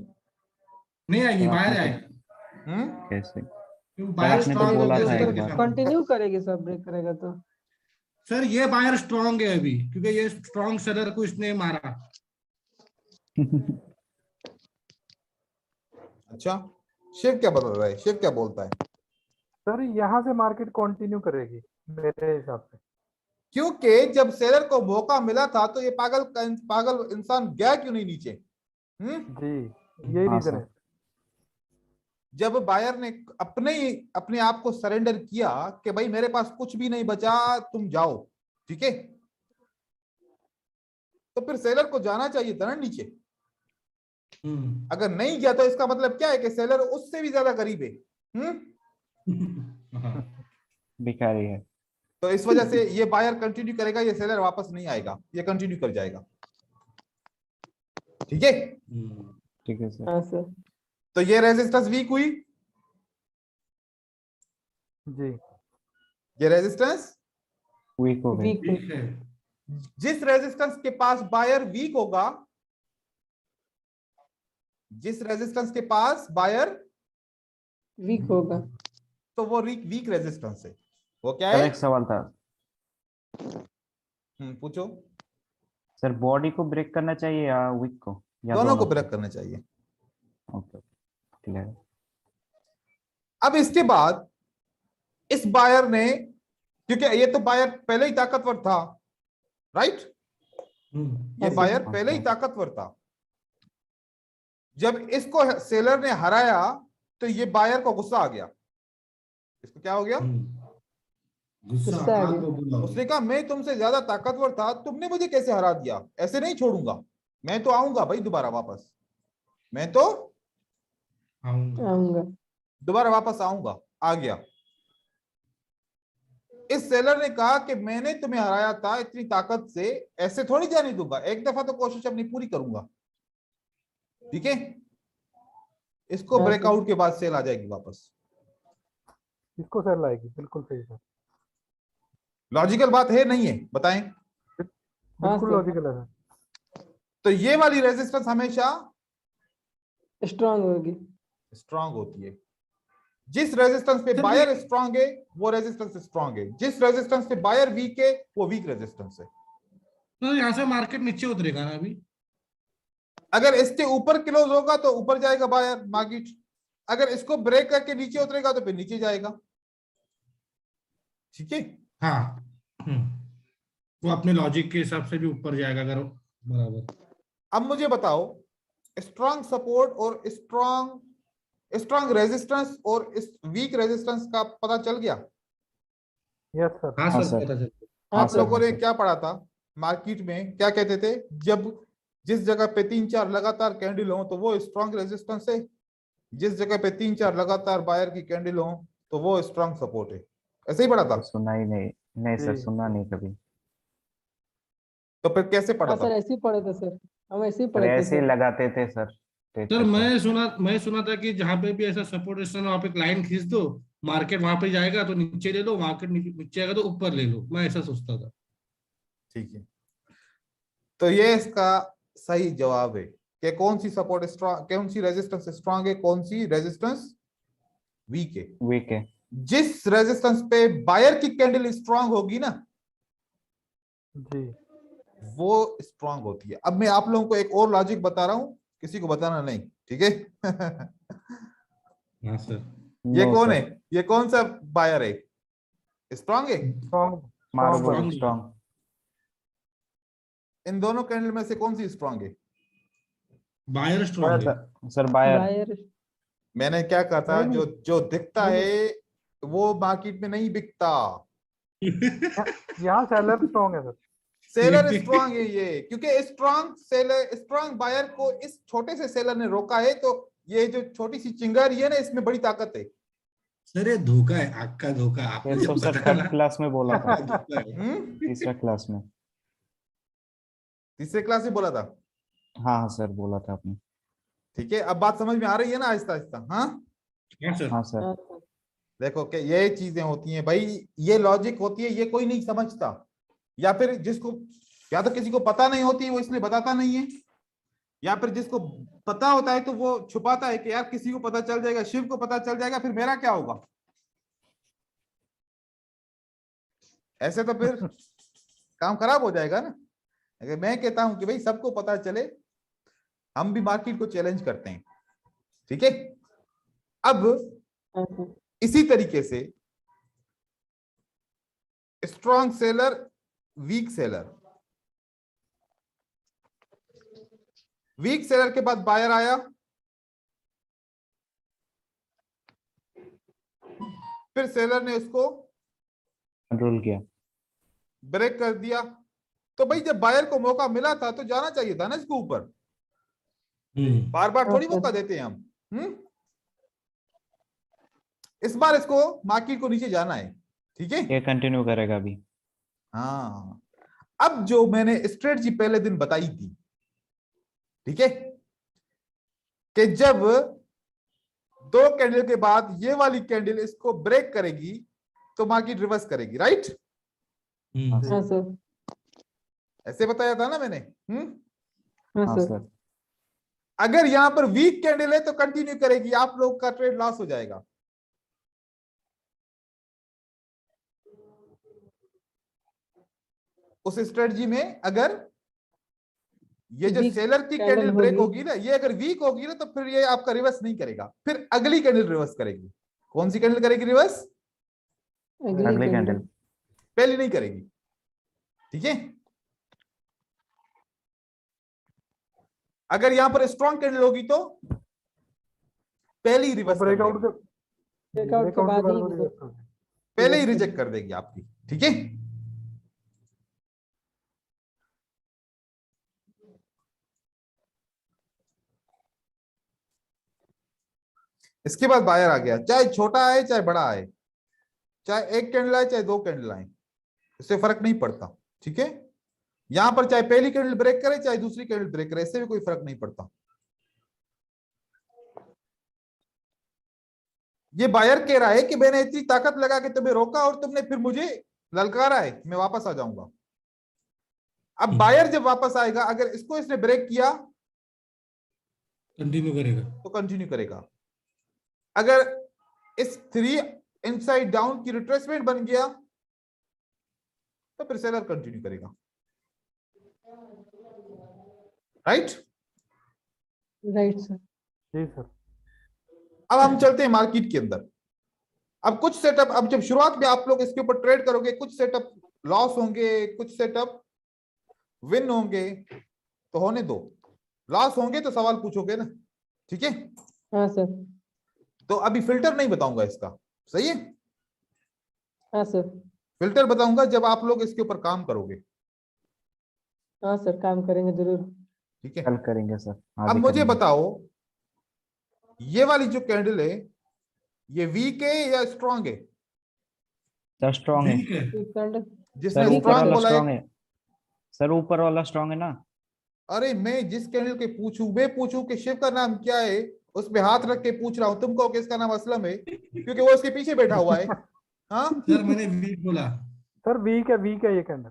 Speaker 4: नहीं आएगी,
Speaker 1: तो
Speaker 4: बाहर
Speaker 1: आपने
Speaker 4: आएगी।
Speaker 1: कैसे?
Speaker 4: क्योंकि
Speaker 1: सर
Speaker 4: बाहर
Speaker 1: आपने तो
Speaker 4: स्ट्रॉन्ग
Speaker 1: बोला
Speaker 4: होगा
Speaker 1: था
Speaker 4: सेलर
Speaker 1: एक
Speaker 4: के
Speaker 1: बार।
Speaker 4: सामने।
Speaker 3: कंटिन्यू करेगी सर, ब्रेक करेगा तो।
Speaker 4: सर ये बाहर स्ट्रॉन्ग है अभी, क्योंकि ये स्ट्रॉन्ग सेलर को इसने मारा।
Speaker 2: अच्छा, शिव क्या बता रहा है? शिव क्या बोलता है?
Speaker 5: सर यहाँ से मार्केट कंटिन्यू करेगी मेरे हिसाब से।
Speaker 2: क्योंकि जब सेलर को मौका मिला था तो ये पागल इंसान गया क्यों नहीं नीचे?
Speaker 5: जी यही
Speaker 1: हाँ
Speaker 5: रीजन
Speaker 1: सर।
Speaker 5: है।
Speaker 2: जब बायर ने अपने आप को सरेंडर किया कि भाई मेरे पास कुछ भी नहीं बचा, तुम जाओ, ठीक है, तो फिर सेलर को जाना चाहिए था ना नीचे। अगर नहीं गया तो इसका मतलब क्या है कि सेलर उससे भी ज्यादा गरीब है।
Speaker 1: भिखारी है।
Speaker 2: तो इस वजह से ये बायर कंटिन्यू करेगा, ये सेलर वापस नहीं आएगा, ये कंटिन्यू कर जाएगा, ठीक है।
Speaker 1: ठीक है सर।
Speaker 3: हाँ सर।
Speaker 2: तो ये रेजिस्टेंस वीक हुई,
Speaker 5: जी
Speaker 2: ये रेजिस्टेंस
Speaker 1: वीक हो गई।
Speaker 3: वीक
Speaker 4: ठीक है।
Speaker 2: जिस रेजिस्टेंस के पास बायर वीक होगा, जिस रेजिस्टेंस के पास बायर
Speaker 3: वीक होगा।
Speaker 2: तो वो वीक रेजिस्टेंस है। वो क्या
Speaker 1: सर
Speaker 2: है?
Speaker 1: एक सवाल था
Speaker 2: पूछो।
Speaker 1: सर, बॉडी को ब्रेक करना चाहिए या वीक को, या
Speaker 2: दोनों को ब्रेक करना चाहिए।
Speaker 1: ओके, क्लियर है।
Speaker 2: अब इसके बाद इस बायर ने, क्योंकि ये तो बायर पहले ही ताकतवर था, राइट, ये बायर पहले ही ताकतवर था। जब इसको सेलर ने हराया तो ये बायर को गुस्सा आ गया। इसको क्या हो गया?
Speaker 4: गुस्सा
Speaker 3: गुस्सा आ
Speaker 4: आग
Speaker 3: गया।
Speaker 4: बबूला हो
Speaker 2: उसने कहा मैं तुमसे ज्यादा ताकतवर था, तुमने मुझे कैसे हरा दिया, ऐसे नहीं छोड़ूंगा, मैं तो आऊंगा भाई दोबारा वापस, मैं तो
Speaker 4: आऊंगा।
Speaker 3: आऊंगा।
Speaker 2: दोबारा वापस आऊंगा। आ गया। इस सेलर ने कहा कि मैंने तुम्हें हराया था इतनी ताकत से, ऐसे थोड़ी जाने दूंगा, एक दफा तो कोशिश अपनी पूरी करूंगा, ठीक है। इसको
Speaker 3: हाँ,
Speaker 2: ब्रेकआउट के बाद सेल आ जाएगी वापस।
Speaker 5: इसको सर लाएगी, बिल्कुल सही सर।
Speaker 2: लॉजिकल बात है नहीं है? बताएं।
Speaker 5: बिल्कुल
Speaker 3: सर।
Speaker 5: लॉजिकल है सर।
Speaker 2: तो ये वाली रेजिस्टेंस हमेशा
Speaker 3: स्ट्रांग होगी।
Speaker 2: स्ट्रांग होती है। जिस रेजिस्टेंस पे
Speaker 4: सर,
Speaker 2: बायर स्ट्रांग है वो रेजिस्टेंस स्ट्रांग है, जिस रेजिस्टेंस पे बायर वीक है वो वीक रेजिस्टेंस है।
Speaker 4: तो यहाँ से मार्केट नीचे उतरेगा ना अभी?
Speaker 2: अगर इसके ऊपर क्लोज होगा तो ऊपर जाएगा बायर मार्केट, अगर इसको ब्रेक करके नीचे उतरेगा तो फिर नीचे जाएगा, ठीक है।
Speaker 4: हाँ। वो अपने लॉजिक के हिसाब से भी ऊपर जाएगा अगर बराबर।
Speaker 2: अब मुझे बताओ, स्ट्रांग सपोर्ट और स्ट्रांग रेजिस्टेंस और वीक रेजिस्टेंस का पता चल गया?
Speaker 5: Yes sir.
Speaker 4: हाँ
Speaker 1: हाँ
Speaker 4: सर,
Speaker 1: सर।
Speaker 4: पता चल गया।
Speaker 3: हाँ
Speaker 2: आप
Speaker 3: सर।
Speaker 2: लोगों
Speaker 1: हाँ
Speaker 2: ने
Speaker 1: सर।
Speaker 2: क्या पढ़ा था मार्केट में, क्या कहते थे? जब जिस जगह पे 3-4 लगातार कैंडल हो तो वो स्ट्रांग रेजिस्टेंस है, जिस जगह पे 3-4 लगातार बायर की कैंडल हो तो वो स्ट्रांग सपोर्ट है। ऐसे ही पढ़ा था?
Speaker 1: तो सुना ही नहीं। नहीं सर,
Speaker 5: जी।
Speaker 1: सुना नहीं कभी।
Speaker 2: तो फिर कैसे पढ़ा
Speaker 3: हाँ
Speaker 2: था?
Speaker 3: सर, ऐसे ही पढ़े थे सर, हम ऐसे ही
Speaker 1: सर
Speaker 3: पढ़े थे
Speaker 1: ऐसे ही
Speaker 3: सर।
Speaker 1: लगाते थे सर, स्ट्रेट
Speaker 4: सर
Speaker 1: करके।
Speaker 4: मैं सुना था कि जहां पे भी ऐसा सपोर्ट रेजिस्टेंस वहां पे लाइन खींच दो, मार्केट वहां पे जाएगा तो नीचे ले लो, मार्केट नीचे आएगा तो ऊपर ले लो, मैं ऐसा सोचता था।
Speaker 2: ठीक है, तो ये इसका सही जवाब है कि कौन सी सपोर्ट स्ट्रांग, कौन सी रेजिस्टेंस स्ट्रांग है, कौन सी रेजिस्टेंस वीक है।
Speaker 1: वीक है।
Speaker 2: जिस रेजिस्टेंस पे बायर की कैंडल स्ट्रांग होगी ना,
Speaker 5: जी।
Speaker 2: वो स्ट्रांग होती है। अब मैं आप लोगों को एक और लॉजिक बता रहा हूं, किसी को बताना नहीं, ठीक है?
Speaker 4: हाँ सर।
Speaker 2: ये
Speaker 1: नो
Speaker 2: कौन है?
Speaker 1: सर।
Speaker 2: ये कौन सा बायर है? स्ट्रांग है?
Speaker 5: स्ट्रॉन्ग स्ट्रॉन्ग
Speaker 1: मार्बल
Speaker 4: strong
Speaker 1: स्ट्रॉन्ग।
Speaker 2: इन दोनों कैंडल में से कौन सी स्ट्रांग है?
Speaker 4: बायर स्ट्रॉन्ग है।
Speaker 1: Sir buyer.
Speaker 3: बायर।
Speaker 2: मैंने क्या कहा था,
Speaker 5: नहीं नहीं
Speaker 2: जो जो दिखता
Speaker 5: नहीं
Speaker 2: है वो मार्केट में नहीं बिकता।
Speaker 5: यहाँ सेलर स्ट्रॉन्ग है सर।
Speaker 2: सेलर स्ट्रांग है ये, क्योंकि स्ट्रांग सेलर, स्ट्रांग बायर को इस छोटे से सेलर ने रोका है, तो ये जो छोटी सी चिंगारी है ना, इसमें बड़ी ताकत है।
Speaker 4: सर ये धोखा है, आग का धोखा,
Speaker 1: ये
Speaker 4: आपने
Speaker 1: तो
Speaker 4: जब
Speaker 1: सर
Speaker 4: बताया
Speaker 1: थर्ड
Speaker 4: ना,
Speaker 1: क्लास में बोला था।
Speaker 4: ये धोखा है।
Speaker 2: हम्म।
Speaker 1: तीसरा क्लास में।
Speaker 2: तीसरे क्लास में बोला था।
Speaker 1: हाँ हाँ सर, बोला था आपने।
Speaker 2: ठीक है, अब बात समझ में आ रही है ना आहिस्ता आहिस्ता? हाँ,
Speaker 4: हाँ सर।
Speaker 1: हाँ सर।
Speaker 3: हाँ सर।
Speaker 2: देखो कि ये चीजें होती हैं भाई, ये लॉजिक होती है, ये कोई नहीं समझता, या फिर जिसको, या तो किसी को पता नहीं होती वो इसलिए बताता नहीं है, या फिर जिसको पता होता है तो वो छुपाता है कि यार किसी को पता चल जाएगा, शिव को पता चल जाएगा, फिर मेरा क्या होगा? ऐसे तो फिर काम खराब हो जाएगा ना। अगर मैं कहता हूं कि भाई सबको पता चले, हम भी मार्केट को चैलेंज करते हैं, ठीक है? अब
Speaker 3: हाँ सर।
Speaker 2: इसी तरीके से strong seller, week seller, week seller के बाद बायर आया, फिर सेलर ने उसको
Speaker 1: कंट्रोल किया।
Speaker 2: ब्रेक कर दिया। तो भाई जब बायर को मौका मिला था तो जाना चाहिए था ना इसको ऊपर, बार बार
Speaker 3: हाँ
Speaker 2: थोड़ी
Speaker 3: सर।
Speaker 2: मौका देते हैं हम। इस बार इसको मार्केट को नीचे जाना है, ठीक है?
Speaker 1: ये कंटिन्यू करेगा अभी।
Speaker 2: हाँ, अब जो मैंने स्ट्रेटजी पहले दिन बताई थी, ठीक है, कि जब दो कैंडल के बाद ये वाली कैंडल इसको ब्रेक करेगी तो मार्केट रिवर्स करेगी, राइट?
Speaker 3: हाँ सर।
Speaker 2: ऐसे बताया था ना मैंने।
Speaker 3: हाँ
Speaker 1: हाँ
Speaker 3: सर।
Speaker 1: सर।
Speaker 2: अगर यहां पर वीक कैंडल है तो कंटिन्यू करेगी, आप लोग का ट्रेड लॉस हो जाएगा। उस स्ट्रेटजी में अगर ये जो
Speaker 3: वीक
Speaker 2: सेलर की
Speaker 3: कैंडल
Speaker 2: कैंडल ब्रेक
Speaker 3: होगी।
Speaker 2: होगी ना, ये अगर वीक होगी ना, तो फिर ये आपका रिवर्स नहीं करेगा, फिर अगली कैंडल रिवर्स करेगी। कौन सी कैंडल करेगी रिवर्स?
Speaker 3: अगली
Speaker 1: अगली
Speaker 3: कैंडल।
Speaker 1: कैंडल।
Speaker 2: पहली नहीं करेगी, ठीक है? अगर यहां पर स्ट्रॉन्ग कैंडल होगी तो पहले ही
Speaker 5: वो
Speaker 2: रिवर्स कर
Speaker 5: ब्रेकआउट
Speaker 2: देगी,
Speaker 5: के
Speaker 3: ब्रेकआउट के
Speaker 5: ब्रेकआउट के
Speaker 3: बाद
Speaker 5: बाद
Speaker 3: ही
Speaker 5: वो
Speaker 3: सर
Speaker 5: रिवर्स कर देगा।
Speaker 2: पहले ही
Speaker 3: रिवर्स
Speaker 2: रिजेक्ट
Speaker 3: करेगी।
Speaker 2: कर देगी आपकी, ठीक है? इसके बाद बायर आ गया, चाहे छोटा आए चाहे बड़ा आए, चाहे एक कैंडल आए चाहे दो कैंडल आए, इससे फर्क नहीं पड़ता, ठीक है? यहां पर चाहे पहली कैंडल ब्रेक करे चाहे दूसरी कैंडल ब्रेक करे, इससे भी कोई फर्क नहीं पड़ता। ये बायर कह रहा है कि मैंने इतनी ताकत लगा के तुम्हें रोका और तुमने फिर मुझे ललकारा है, मैं वापस आ जाऊंगा। अब बायर जब वापस आएगा, अगर इसको इसने ब्रेक किया
Speaker 4: कंटिन्यू करेगा।
Speaker 2: तो कंटिन्यू करेगा। अगर इस 3 इनसाइड डाउन की रिट्रेसमेंट बन गया तो फिर सेलर कंटिन्यू करेगा, राइट?
Speaker 3: Right sir.
Speaker 5: जी सर।
Speaker 2: अब हम चलते हैं मार्केट के अंदर। अब कुछ सेटअप, अब जब शुरुआत में आप लोग इसके ऊपर ट्रेड करोगे, कुछ सेटअप लॉस होंगे, कुछ सेटअप विन होंगे, तो होने दो। लॉस होंगे तो सवाल पूछोगे ना, ठीक है?
Speaker 3: हाँ सर।
Speaker 2: तो अभी फिल्टर नहीं बताऊंगा इसका, सही है?
Speaker 3: हाँ सर।
Speaker 2: फिल्टर बताऊंगा जब आप लोग इसके ऊपर काम करोगे,
Speaker 3: हाँ सर, काम करेंगे जरूर।
Speaker 2: ठीक है?
Speaker 1: कल करेंगे सर, आज
Speaker 2: अब
Speaker 1: ही
Speaker 2: मुझे
Speaker 1: करेंगे।
Speaker 2: बताओ, ये वाली जो कैंडल है, ये वीक है या स्ट्रांग है?
Speaker 1: सर स्ट्रॉन्ग है।
Speaker 4: ठीक है।
Speaker 3: एक कैंडल।
Speaker 2: जिसने
Speaker 1: सर ऊपर
Speaker 2: स्ट्रांग
Speaker 1: वाला
Speaker 2: बोला
Speaker 1: स्ट्रॉन्ग
Speaker 2: है,
Speaker 1: है। सर ऊपर वाला स्ट्रॉन्ग है ना।
Speaker 2: अरे मैं जिस कैंडल के पूछूं, मैं पूछूं कि शिव का नाम क्या है, उस पे हाथ रख के पूछ रहा हूं, तुम कहो कि इसका नाम असलम है क्योंकि वो उसके पीछे बैठा हुआ है। हाँ,
Speaker 4: सर मैंने वीक बोला।
Speaker 5: सर वीक है ये कैंडल।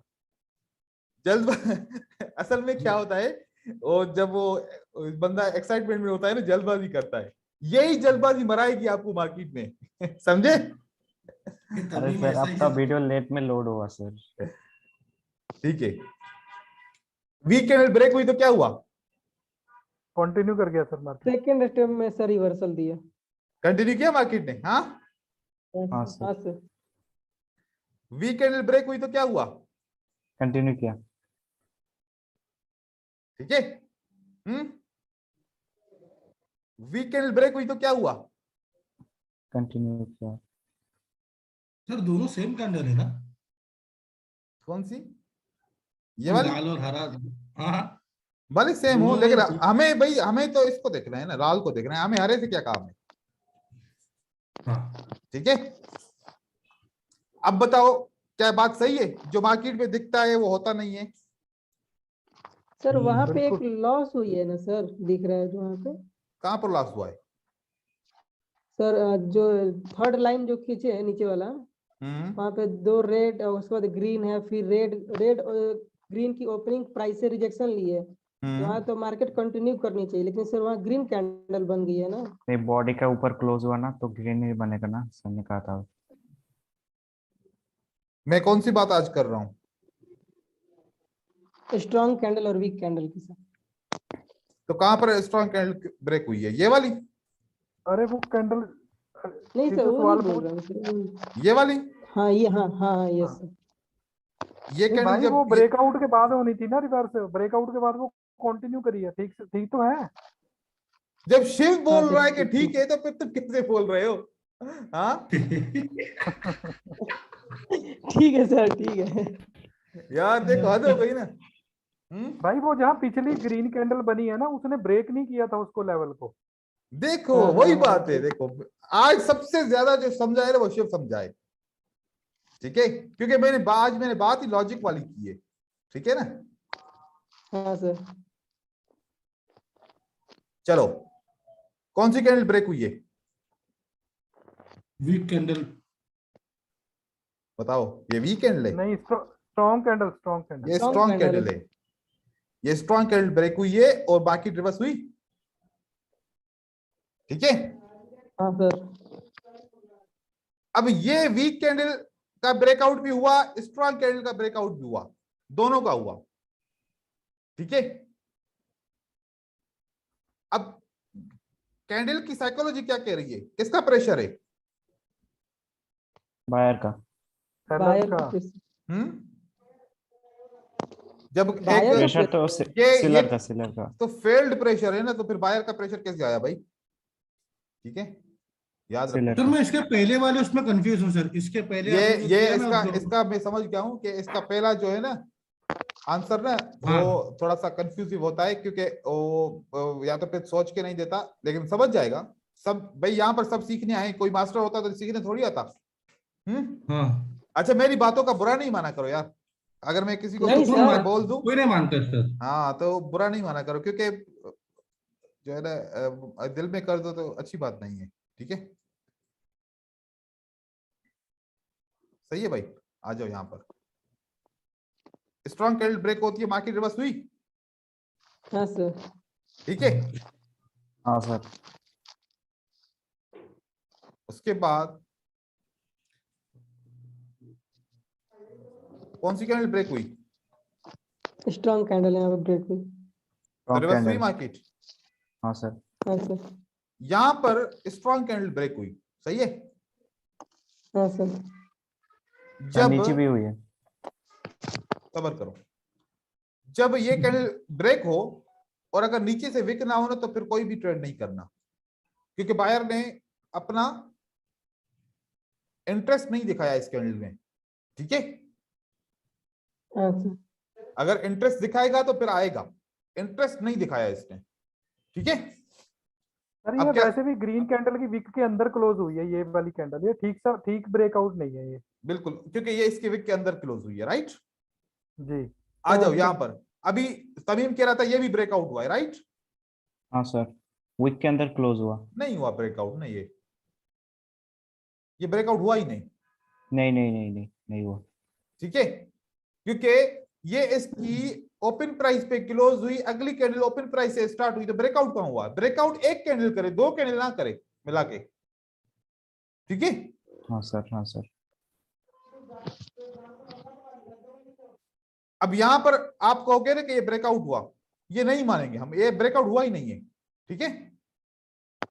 Speaker 2: जल्द असल में क्या होता है, वो जब वो बंदा एक्साइटमेंट में होता है ना, जल्दबाजी करता है, यही जल्दबाजी मराएगी आपको मार्केट में। समझे?
Speaker 4: ये
Speaker 1: अरे
Speaker 4: तभी मैं
Speaker 1: सर
Speaker 4: ऐसा ही
Speaker 1: आपका वीडियो लेट में लोड हुआ सर।
Speaker 2: ठीक है, वीक कैंडल ब्रेक हुई तो क्या हुआ?
Speaker 5: कंटिन्यू कर गया सर मार्केट।
Speaker 3: सेकेंड स्टेप में सर रिवर्सल दिया।
Speaker 2: कंटिन्यू किया मार्केट ने, हाँ?
Speaker 1: हाँ सर।
Speaker 3: हाँ सर।
Speaker 2: वीक कैंडल ब्रेक हुई तो क्या हुआ?
Speaker 1: कंटिन्यू किया।
Speaker 2: ठीक है। वीक कैंडल ब्रेक हुई तो क्या हुआ?
Speaker 1: कंटिन्यू किया।
Speaker 4: सर दोनों सेम कैंडल है ना?
Speaker 2: कौन सी? ये वाली?
Speaker 4: लाल और हरा। हाँ।
Speaker 2: भले सेम हो,
Speaker 4: दोनों
Speaker 2: लेकिन
Speaker 4: में।
Speaker 2: हमें भाई, हमें तो इसको देखना है ना, लाल को देखना है, हमें हरे से क्या काम है?
Speaker 4: हाँ।
Speaker 2: ठीक है, अब बताओ क्या बात सही है? जो मार्केट में दिखता है वो होता नहीं है।
Speaker 3: सर वहां पे एक
Speaker 5: बिल्कुल।
Speaker 3: लॉस हुई है ना सर, दिख रहा है जो वहां पे।
Speaker 2: कहां पर लॉस हुआ है?
Speaker 3: सर जो थर्ड लाइन जो खींचे है नीचे वाला, वहां पे दो रेड और उसके बाद ग्रीन है, फिर रेड रेड ग्रीन की ओपनिंग प्राइस से रिजेक्शन ली है। वहां तो मार्केट कंटिन्यू करनी चाहिए, लेकिन सर वहाँ ग्रीन कैंडल बन गई है ना।
Speaker 1: नहीं, बॉडी का ऊपर क्लोज हुआ ना तो ग्रीन ही बनेगा ना, सर ने कहा था।
Speaker 2: मैं कौन सी बात आज कर रहा हूं?
Speaker 3: स्ट्रॉन्ग कैंडल और वीक कैंडल की सर।
Speaker 2: तो कहां पर स्ट्रॉन्ग कैंडल ब्रेक हुई है? ये वाली?
Speaker 5: अरे वो कैंडल।
Speaker 3: नहीं
Speaker 5: ये
Speaker 3: सर,
Speaker 5: तो
Speaker 3: वो
Speaker 5: सवाल
Speaker 3: नहीं बोल
Speaker 5: पूछ।
Speaker 3: रहा हूँ सर।
Speaker 2: ये वाली?
Speaker 3: हाँ ये, हाँ हाँ हाँ, यस
Speaker 5: हाँ।
Speaker 3: सर।
Speaker 2: ये
Speaker 5: नहीं
Speaker 2: कैंडल
Speaker 5: भाई, वो
Speaker 2: जब
Speaker 5: ब्रेकआउट के बाद होनी थी ना रिवर्स। ब्रेकआउट के बाद वो कंटिन्यू करी है। ठीक ठीक तो है।
Speaker 2: जब शिव
Speaker 3: हाँ
Speaker 2: बोल
Speaker 3: सर,
Speaker 2: रहा है कि
Speaker 3: ठीक
Speaker 2: ठीक है, तो फिर तुम कैसे बोल रहे हो? हाँ
Speaker 3: ठीक है सर, ठीक है।
Speaker 2: यार देखो, हद हो गई ना।
Speaker 5: भाई वो जहाँ पिछली ग्रीन कैंडल बनी है ना, उसने ब्रेक नहीं किया था उसको, लेवल को।
Speaker 2: देखो
Speaker 3: हाँ
Speaker 2: वही
Speaker 3: हाँ
Speaker 2: बात है,
Speaker 3: हाँ।
Speaker 2: देखो आज सबसे ज्यादा जो समझाए ना वो शिव समझाए, ठीक है? क्योंकि मैंने बात ही लॉजिक वाली की है, ठीक है ना?
Speaker 3: हाँ सर।
Speaker 2: चलो, कौन सी कैंडल ब्रेक हुई है?
Speaker 4: Weak candle.
Speaker 2: बताओ, ये वीक कैंडल है?
Speaker 5: नहीं, स्ट्रॉन्ग कैंडल, स्ट्रॉन्ग कैंडल।
Speaker 2: ये
Speaker 3: Strong
Speaker 2: स्ट्रॉन्ग
Speaker 3: candle
Speaker 2: कैंडल है। ये स्ट्रॉन्ग कैंडल ब्रेक हुई है और बाकी रिवर्स हुई, ठीक है?
Speaker 3: हाँ सर।
Speaker 2: अब ये वीक कैंडल का ब्रेकआउट भी हुआ, स्ट्रॉन्ग कैंडल का ब्रेकआउट भी हुआ, दोनों का हुआ, ठीक है? अब कैंडल की साइकोलॉजी क्या कह रही है? किसका प्रेशर है?
Speaker 1: बायर का।
Speaker 5: सेलर
Speaker 3: बायर
Speaker 5: का।
Speaker 2: हम्म जब
Speaker 3: बायर का
Speaker 1: प्रेशर तो
Speaker 2: ये
Speaker 1: सिलर का, सिलर का।
Speaker 2: तो फेल्ड प्रेशर है ना, तो फिर बायर का प्रेशर कैसे आया भाई? ठीक है, याद
Speaker 1: सिलर
Speaker 2: रखो।
Speaker 4: सर मैं इसके पहले वाले उसमें कंफ्यूज हूँ सर, इसके पहले
Speaker 2: ये
Speaker 4: आपने जो
Speaker 2: ये
Speaker 4: किया ना
Speaker 2: इसका
Speaker 4: जो।
Speaker 2: इसका मैं समझ गया हूं कि इसका पहला जो है ना आंसर ना,
Speaker 4: हाँ।
Speaker 2: वो थोड़ा सा कंफ्यूजिव होता है, क्योंकि वो या तो फिर सोच के नहीं देता, लेकिन समझ जाएगा सब भाई। यहाँ पर सब सीखने आए, कोई मास्टर होता तो सीखने थोड़ी आता।
Speaker 4: हाँ।
Speaker 2: अच्छा, मेरी बातों का बुरा नहीं माना करो यार, अगर मैं किसी को
Speaker 3: नहीं
Speaker 2: कुछ
Speaker 3: सर।
Speaker 2: बोल दूं,
Speaker 4: कोई नहीं मानता सर।
Speaker 2: हाँ तो बुरा नहीं माना करो, क्योंकि जो है ना दिल में कर दो तो अच्छी बात नहीं है, ठीक है? सही है भाई, आ जाओ यहाँ पर। स्ट्रॉन्ग कैंडल ब्रेक होती है, मार्केट रिवर्स हुई,
Speaker 3: हाँ सर।
Speaker 2: ठीक है?
Speaker 1: हाँ सर।
Speaker 2: उसके बाद कौन सी कैंडल ब्रेक हुई?
Speaker 3: स्ट्रॉन्ग कैंडल यहाँ पे ब्रेक हुई।
Speaker 1: स्ट्रॉन्ग
Speaker 2: रिवर्स हुई
Speaker 1: कैंडल।
Speaker 2: मार्केट।
Speaker 1: हाँ सर।
Speaker 3: हाँ सर।
Speaker 2: यहां पर स्ट्रॉन्ग कैंडल ब्रेक हुई, सही है?
Speaker 3: हाँ सर।
Speaker 2: जब
Speaker 1: नीचे भी हुई है।
Speaker 2: सबर करो, जब ये कैंडल ब्रेक हो और अगर नीचे से विक ना हो ना, तो फिर कोई भी ट्रेड नहीं करना, क्योंकि बायर ने अपना इंटरेस्ट नहीं दिखाया इस कैंडल में। ठीक है,
Speaker 3: हाँ सर।
Speaker 2: अगर इंटरेस्ट दिखाएगा तो फिर आएगा, इंटरेस्ट नहीं दिखाया इसने। ठीक है,
Speaker 5: सर ये
Speaker 2: अब क्या,
Speaker 5: वैसे भी ग्रीन कैंडल की विक के अंदर क्लोज हुई है ये वाली कैंडल, ये ठीक ब्रेकआउट नहीं है ये।
Speaker 2: बिल्कुल, क्योंकि ये इसके विक के अंदर क्लोज हुई है, राइट।
Speaker 5: जी
Speaker 2: आ जाओ यहां पर, अभी तमीम कह रहा था ये भी ब्रेकआउट हुआ है, राइट।
Speaker 1: हाँ सर, वीक के अंदर क्लोज हुआ।
Speaker 2: नहीं हुआ ब्रेकआउट, नहीं, ये ब्रेकआउट हुआ ही नहीं।
Speaker 1: नहीं नहीं नहीं नहीं नहीं हुआ।
Speaker 2: ठीक है, क्योंकि ये इसकी ओपन प्राइस पे क्लोज हुई, अगली कैंडल ओपन प्राइस से स्टार्ट हुई, तो ब्रेकआउट कहां हुआ? ब्रेकआउट एक कैंडल करे, दो कैंडल ना करे मिला के। ठीक है,
Speaker 1: हाँ सर, हाँ सर।
Speaker 2: अब यहां पर आप कहोगे ना कि ये ब्रेकआउट हुआ, ये नहीं मानेंगे हम, ये ब्रेकआउट हुआ ही नहीं है। ठीक है,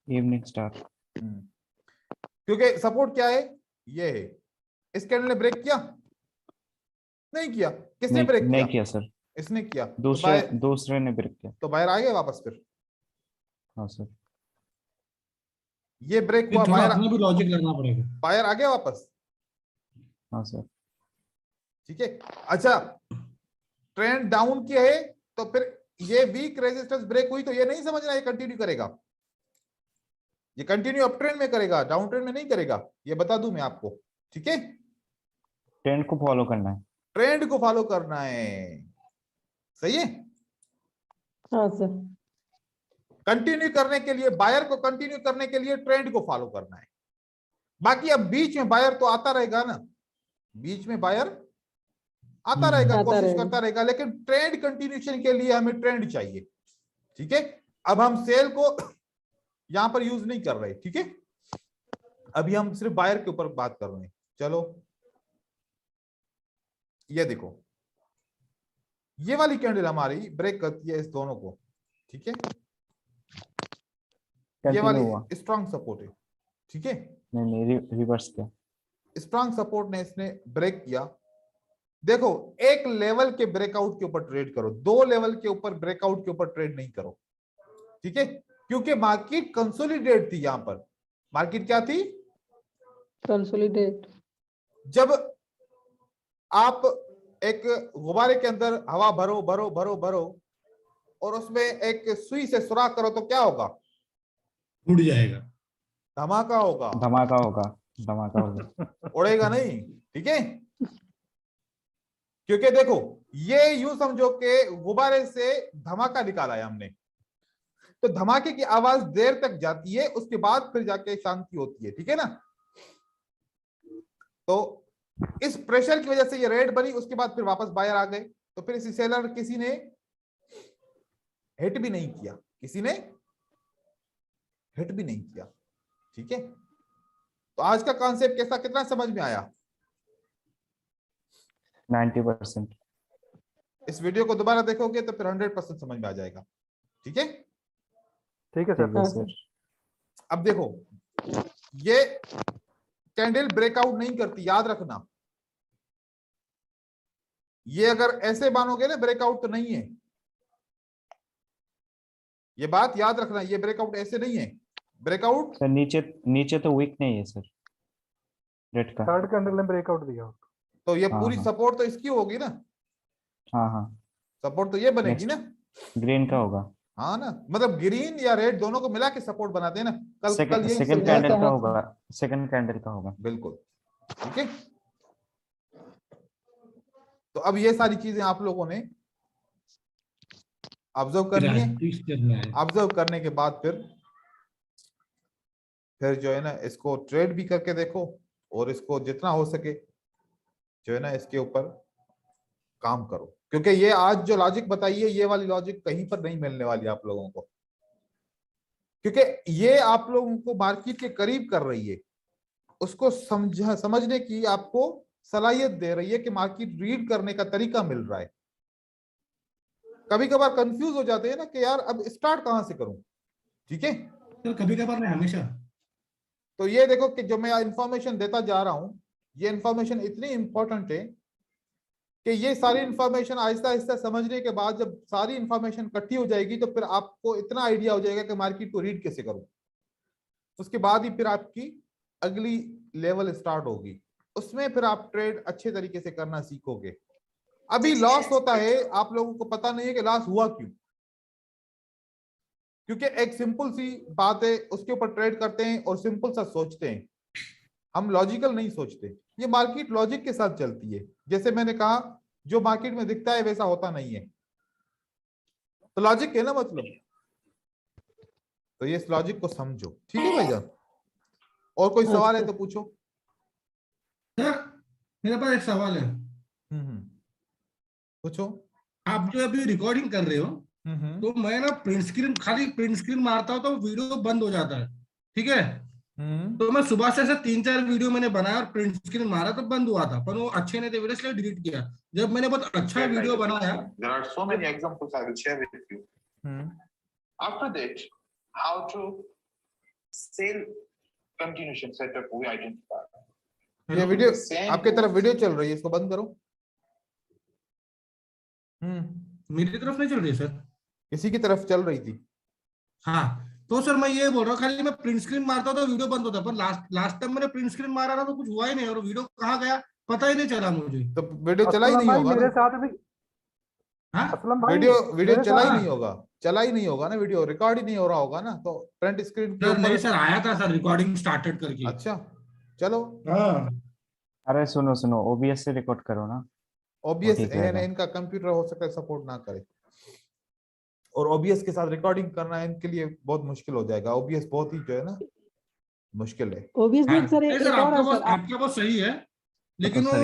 Speaker 1: इवनिंग स्टार।
Speaker 2: क्योंकि सपोर्ट क्या है, ये है। इस कैंडल ने ब्रेक किया? नहीं किया। किसने ब्रेक किया?
Speaker 1: नहीं किया सर,
Speaker 2: इसने किया।
Speaker 1: दूसरे ने ब्रेक किया।
Speaker 2: तो बाहर आ गए वापस फिर।
Speaker 1: हाँ सर।
Speaker 2: ये ब्रेक हुआ,
Speaker 4: थोड़ा अपना भी लॉजिक लगना पड़ेगा।
Speaker 2: बाहर आ गया वापस।
Speaker 1: हाँ सर।
Speaker 2: ठीक है, अच्छा, ट्रेंड डाउन की है, तो फिर ये वीक रेजिस्टेंस ब्रेक हुई, तो ये नहीं समझना ये कंटिन्यू करेगा, ये कंटिन्यू अप ट्रेंड में करेगा, डाउन ट्रेंड में नहीं करेगा, ये बता दूं मैं आपको। ठीक है,
Speaker 1: ट्रेंड को फॉलो करना है।
Speaker 2: ट्रेंड को फॉलो करना है, सही है।
Speaker 3: हाँ सर।
Speaker 2: कंटिन्यू करने के लिए, बायर को कंटिन्यू करने के लिए ट्रेंड को फॉलो करना है। बाकी अब बीच में बायर तो आता रहेगा ना, बीच में बायर आता रहेगा,
Speaker 3: आता
Speaker 2: कोशिश
Speaker 3: रहेगा।
Speaker 2: करता रहेगा, लेकिन ट्रेंड कंटिन्यूएशन के लिए हमें ट्रेंड चाहिए। ठीक है, अब हम सेल को यहां पर यूज नहीं कर रहे। ठीक है, अभी हम सिर्फ बायर के ऊपर बात कर रहे हैं। चलो ये देखो, ये वाली कैंडल हमारी ब्रेक करती है इस दोनों को। ठीक है, ये वाली स्ट्रांग सपोर्ट है। ठीक है,
Speaker 1: नहीं नहीं, रिवर्स किया।
Speaker 2: स्ट्रांग सपोर्ट ने इसने ब्रेक किया। देखो, एक लेवल के ब्रेकआउट के ऊपर ट्रेड करो, दो लेवल के ऊपर ब्रेकआउट के ऊपर ट्रेड नहीं करो। ठीक है, क्योंकि मार्केट कंसोलिडेट थी। यहां पर मार्केट क्या थी?
Speaker 3: कंसोलिडेट।
Speaker 2: जब आप एक गुब्बारे के अंदर हवा भरो भरो भरो भरो और उसमें एक सुई से सुराख करो, तो क्या होगा?
Speaker 4: उड़ जाएगा,
Speaker 2: धमाका होगा।
Speaker 1: धमाका होगा, धमाका होगा।
Speaker 2: उड़ेगा नहीं। ठीक है, क्योंकि देखो, ये यूं समझो कि गुब्बारे से धमाका निकाला है हमने, तो धमाके की आवाज देर तक जाती है, उसके बाद फिर जाके शांति होती है। ठीक है ना, तो इस प्रेशर की वजह से ये रेड बनी, उसके बाद फिर वापस बायर आ गए, तो फिर इसी सेलर किसी ने हिट भी नहीं किया, किसी ने हिट भी नहीं किया। ठीक है, तो आज का कॉन्सेप्ट कैसा, कितना समझ में आया?
Speaker 1: 90%।
Speaker 2: इस वीडियो को दोबारा देखोगे तो फिर 100% समझ में आ जाएगा। ठीक है,
Speaker 5: ठीक है सर।
Speaker 1: ठीक है सर।
Speaker 2: अब देखो, ये कैंडल ब्रेकआउट नहीं करती, याद रखना। ये अगर ऐसे मानोगे ना, ब्रेकआउट तो नहीं है, ये बात याद रखना, ये ब्रेकआउट ऐसे नहीं है। ब्रेकआउट
Speaker 1: सर नीचे तो वीक नहीं है सर, रेड का।
Speaker 5: थर्ड कैंडल ने ब्रेकआउट दिया।
Speaker 2: तो ये
Speaker 1: हाँ,
Speaker 2: पूरी
Speaker 1: हाँ।
Speaker 2: सपोर्ट तो इसकी होगी ना,
Speaker 1: हाँ हाँ,
Speaker 2: सपोर्ट तो ये बनेगी ना।
Speaker 1: ग्रीन का होगा।
Speaker 2: हाँ ना, मतलब ग्रीन या रेड दोनों को मिला के सपोर्ट बनाते हैं ना। कल यही
Speaker 1: सेकंड
Speaker 2: समझाया
Speaker 1: कैंडल
Speaker 2: था।
Speaker 1: का होगा, सेकंड कैंडल का होगा।
Speaker 2: बिल्कुल। ठीक है, तो अब ये सारी चीजें आप लोगों ने ऑब्जर्व करनी है। ऑब्जर्व करने के बाद फिर जो है ना, इसको ट्रेड भी करके देखो, और इसको जितना हो सके जो है ना, इसके ऊपर काम करो, क्योंकि ये आज जो लॉजिक बताई है, ये वाली लॉजिक कहीं पर नहीं मिलने वाली आप लोगों को, क्योंकि ये आप लोगों को मार्केट के करीब कर रही है, उसको समझने की आपको सलाहियत दे रही है कि मार्केट रीड करने का तरीका मिल रहा है। कभी कभार कंफ्यूज हो जाते हैं ना कि यार अब स्टार्ट कहां से करूं। ठीक है,
Speaker 4: कभी कभार नहीं, हमेशा।
Speaker 2: तो ये देखो कि जो मैं इंफॉर्मेशन देता जा रहा हूं, ये इंफॉर्मेशन इतनी इंपॉर्टेंट है कि ये सारी इंफॉर्मेशन आहिस्ता आहिस्ता समझने के बाद जब सारी इंफॉर्मेशन इकट्ठी हो जाएगी तो फिर आपको इतना आइडिया हो जाएगा कि मार्केट को रीड कैसे करूं। उसके बाद ही फिर आपकी अगली लेवल स्टार्ट होगी, उसमें फिर आप ट्रेड अच्छे तरीके से करना सीखोगे। अभी लॉस होता है, आप लोगों को पता नहीं है कि लॉस हुआ क्यों, क्योंकि एक सिंपल सी बात है उसके ऊपर ट्रेड करते हैं और सिंपल सा सोचते हैं, हम लॉजिकल नहीं सोचते। ये मार्केट लॉजिक के साथ चलती है, जैसे मैंने कहा जो मार्केट में दिखता है वैसा होता नहीं है, तो लॉजिक है ना मतलब। तो ये इस लॉजिक को समझो, ठीक है भाईजान। और कोई सवाल है तो पूछो।
Speaker 4: सर मेरे पास एक सवाल है।
Speaker 2: पूछो।
Speaker 4: आप जो अभी रिकॉर्डिंग कर रहे हो तो मैं ना खाली प्रिंट स्क्रीन मारता हूँ तो वीडियो बंद हो जाता है, ठीक है। तो मैं सुबह से ऐसे 3-4 वीडियो मैंने बनाया और प्रिंट स्क्रीन मारा तो बंद हुआ था, पर वो अच्छे नहीं थे वीडियो, इसलिए डिलीट किया। जब मैंने बहुत अच्छा वीडियो बनाया,
Speaker 6: there are so many examples I will share with you. After that, how to sell continuation setup we identify.
Speaker 2: ये वीडियो आपके तरफ वीडियो चल रही है, इसको बंद करो।
Speaker 4: मेरी तरफ नहीं चल रही सर,
Speaker 2: किसी की तरफ चल रही थी।
Speaker 4: हाँ तो सर मैं ये बोल रहा हूँ, खाली मैं प्रिंट स्क्रीन मारता तो वीडियो बंद होता, पर लास्ट टाइम मैंने प्रिंट स्क्रीन मारा था तो कुछ हुआ ही नहीं और वीडियो कहाँ गया पता ही नहीं चला मुझे।
Speaker 2: तो वीडियो चला ही नहीं होगा
Speaker 5: मेरे
Speaker 2: ना?
Speaker 5: साथ भी
Speaker 4: हाँ
Speaker 5: असलम भाई
Speaker 2: वीडियो चला ही नहीं होगा, चला ही नहीं होगा ना, वीडियो रिकॉर्ड ही नहीं हो रहा होगा ना, तो प्रिंट स्क्रीन के
Speaker 4: सर नहीं
Speaker 2: ऊपर।
Speaker 4: सर आया था सर रिकॉर्डिंग स्टार्टेड करके।
Speaker 2: अच्छा चलो।
Speaker 4: हाँ
Speaker 1: अरे सुनो सुनो, ओबीएस से रिकॉर्ड करो ना।
Speaker 2: ओबीएस
Speaker 1: ठीक रहेगा।
Speaker 2: इनका कंप्यूटर हो सकता है सपोर्ट ना करे, और ओबीएस के साथ रिकॉर्डिंग करना इनके लिए बहुत मुश्किल हो जाएगा। ओबीएस बहुत ही जो है ना मुश्किल है।
Speaker 3: ओबीएस
Speaker 4: हाँ,
Speaker 3: सर
Speaker 4: नहीं
Speaker 3: एक
Speaker 4: सर
Speaker 3: और है सर,
Speaker 4: आपका बहुत सही है, लेकिन वो